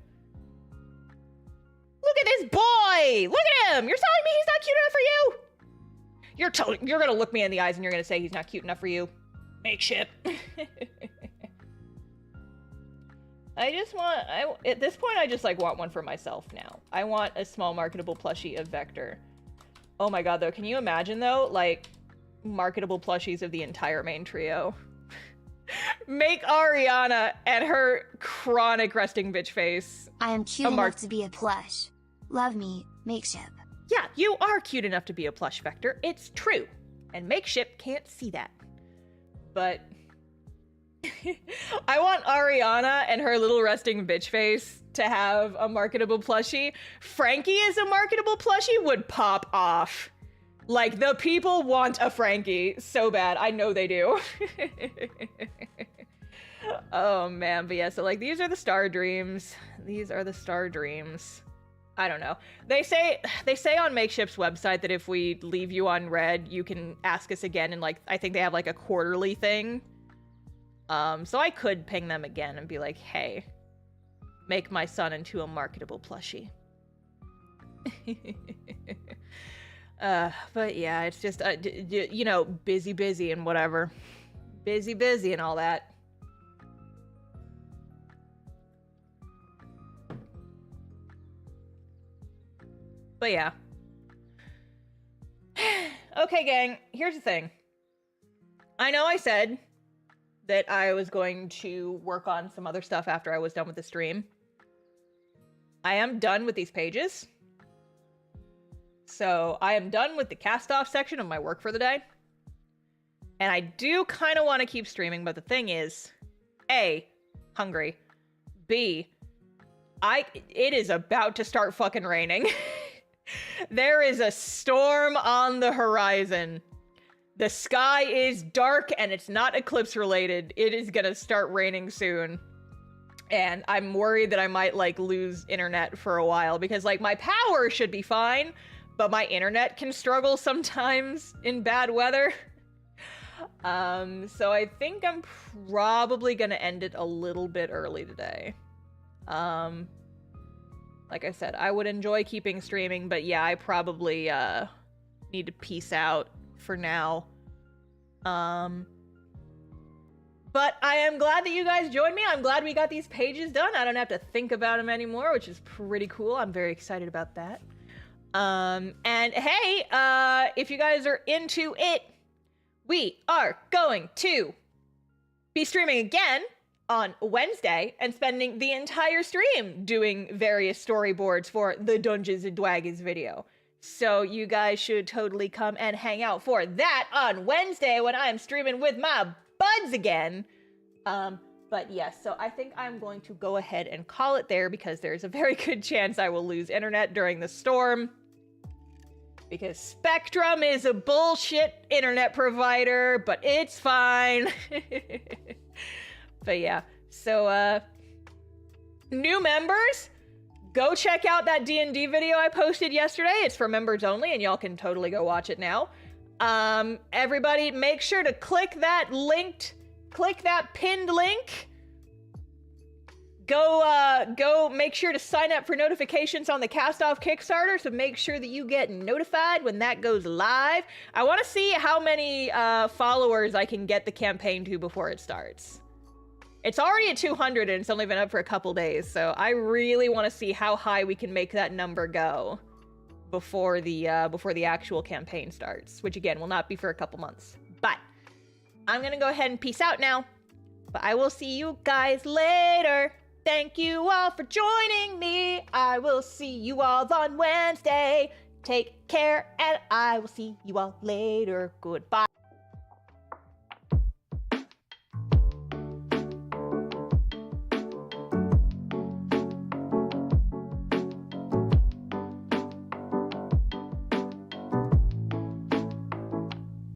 at this boy! Look at him! You're telling me he's not cute enough for you? You're gonna look me in the eyes and you're gonna say he's not cute enough for you. Makeship. At this point, I just like want one for myself now. I want a small marketable plushie of Vector. Oh my god, though, can you imagine, though, like, marketable plushies of the entire main trio? Make Ariana and her chronic resting bitch face. I am cute enough to be a plush. Love me, Makeship. Yeah, you are cute enough to be a plush, Vector. It's true. And Makeship can't see that. But I want Ariana and her little resting bitch face to have a marketable plushie. Frankie as a marketable plushie would pop off. Like, the people want a Frankie so bad. I know they do. Oh, man. But yeah, so, like, these are the star dreams. These are the star dreams. I don't know. They say on Makeship's website that if we leave you on red, you can ask us again. And, like, I think they have, like, a quarterly thing. So I could ping them again and be like, hey, make my son into a marketable plushie. But yeah, it's just, you know, busy and whatever. Busy and all that. But yeah. Okay, gang, here's the thing. I know I said that I was going to work on some other stuff after I was done with the stream. I am done with these pages. So I am done with the Castoff section of my work for the day. And I do kind of want to keep streaming, but the thing is, A, hungry. B, it is about to start fucking raining. There is a storm on the horizon. The sky is dark and it's not eclipse related. It is gonna start raining soon. And I'm worried that I might, like, lose internet for a while because, like, my power should be fine, but my internet can struggle sometimes in bad weather. So I think I'm probably gonna end it a little bit early today. Like I said, I would enjoy keeping streaming, but yeah, I probably, need to peace out for now. But I am glad that you guys joined me. I'm glad we got these pages done. I don't have to think about them anymore, which is pretty cool. I'm very excited about that. And hey, if you guys are into it, we are going to be streaming again on Wednesday and spending the entire stream doing various storyboards for the Dungeons and Dragons video. So you guys should totally come and hang out for that on Wednesday when I'm streaming with my buds again. But yes, so I think I'm going to go ahead and call it there because there's a very good chance I will lose internet during the storm. Because Spectrum is a bullshit internet provider, but it's fine. But yeah, so, new members, go check out that D&D video I posted yesterday. It's for members only, and y'all can totally go watch it now. Everybody, make sure to click that pinned link. Go make sure to sign up for notifications on the Castoff Kickstarter, so make sure that you get notified when that goes live. I want to see how many followers I can get the campaign to before it starts. It's already at 200 and it's only been up for a couple days, so I really want to see how high we can make that number go before the actual campaign starts, which again will not be for a couple months. But I'm gonna go ahead and peace out now. But I will see you guys later. Thank you all for joining me. I will see you all on Wednesday. Take care, and I will see you all later. Goodbye.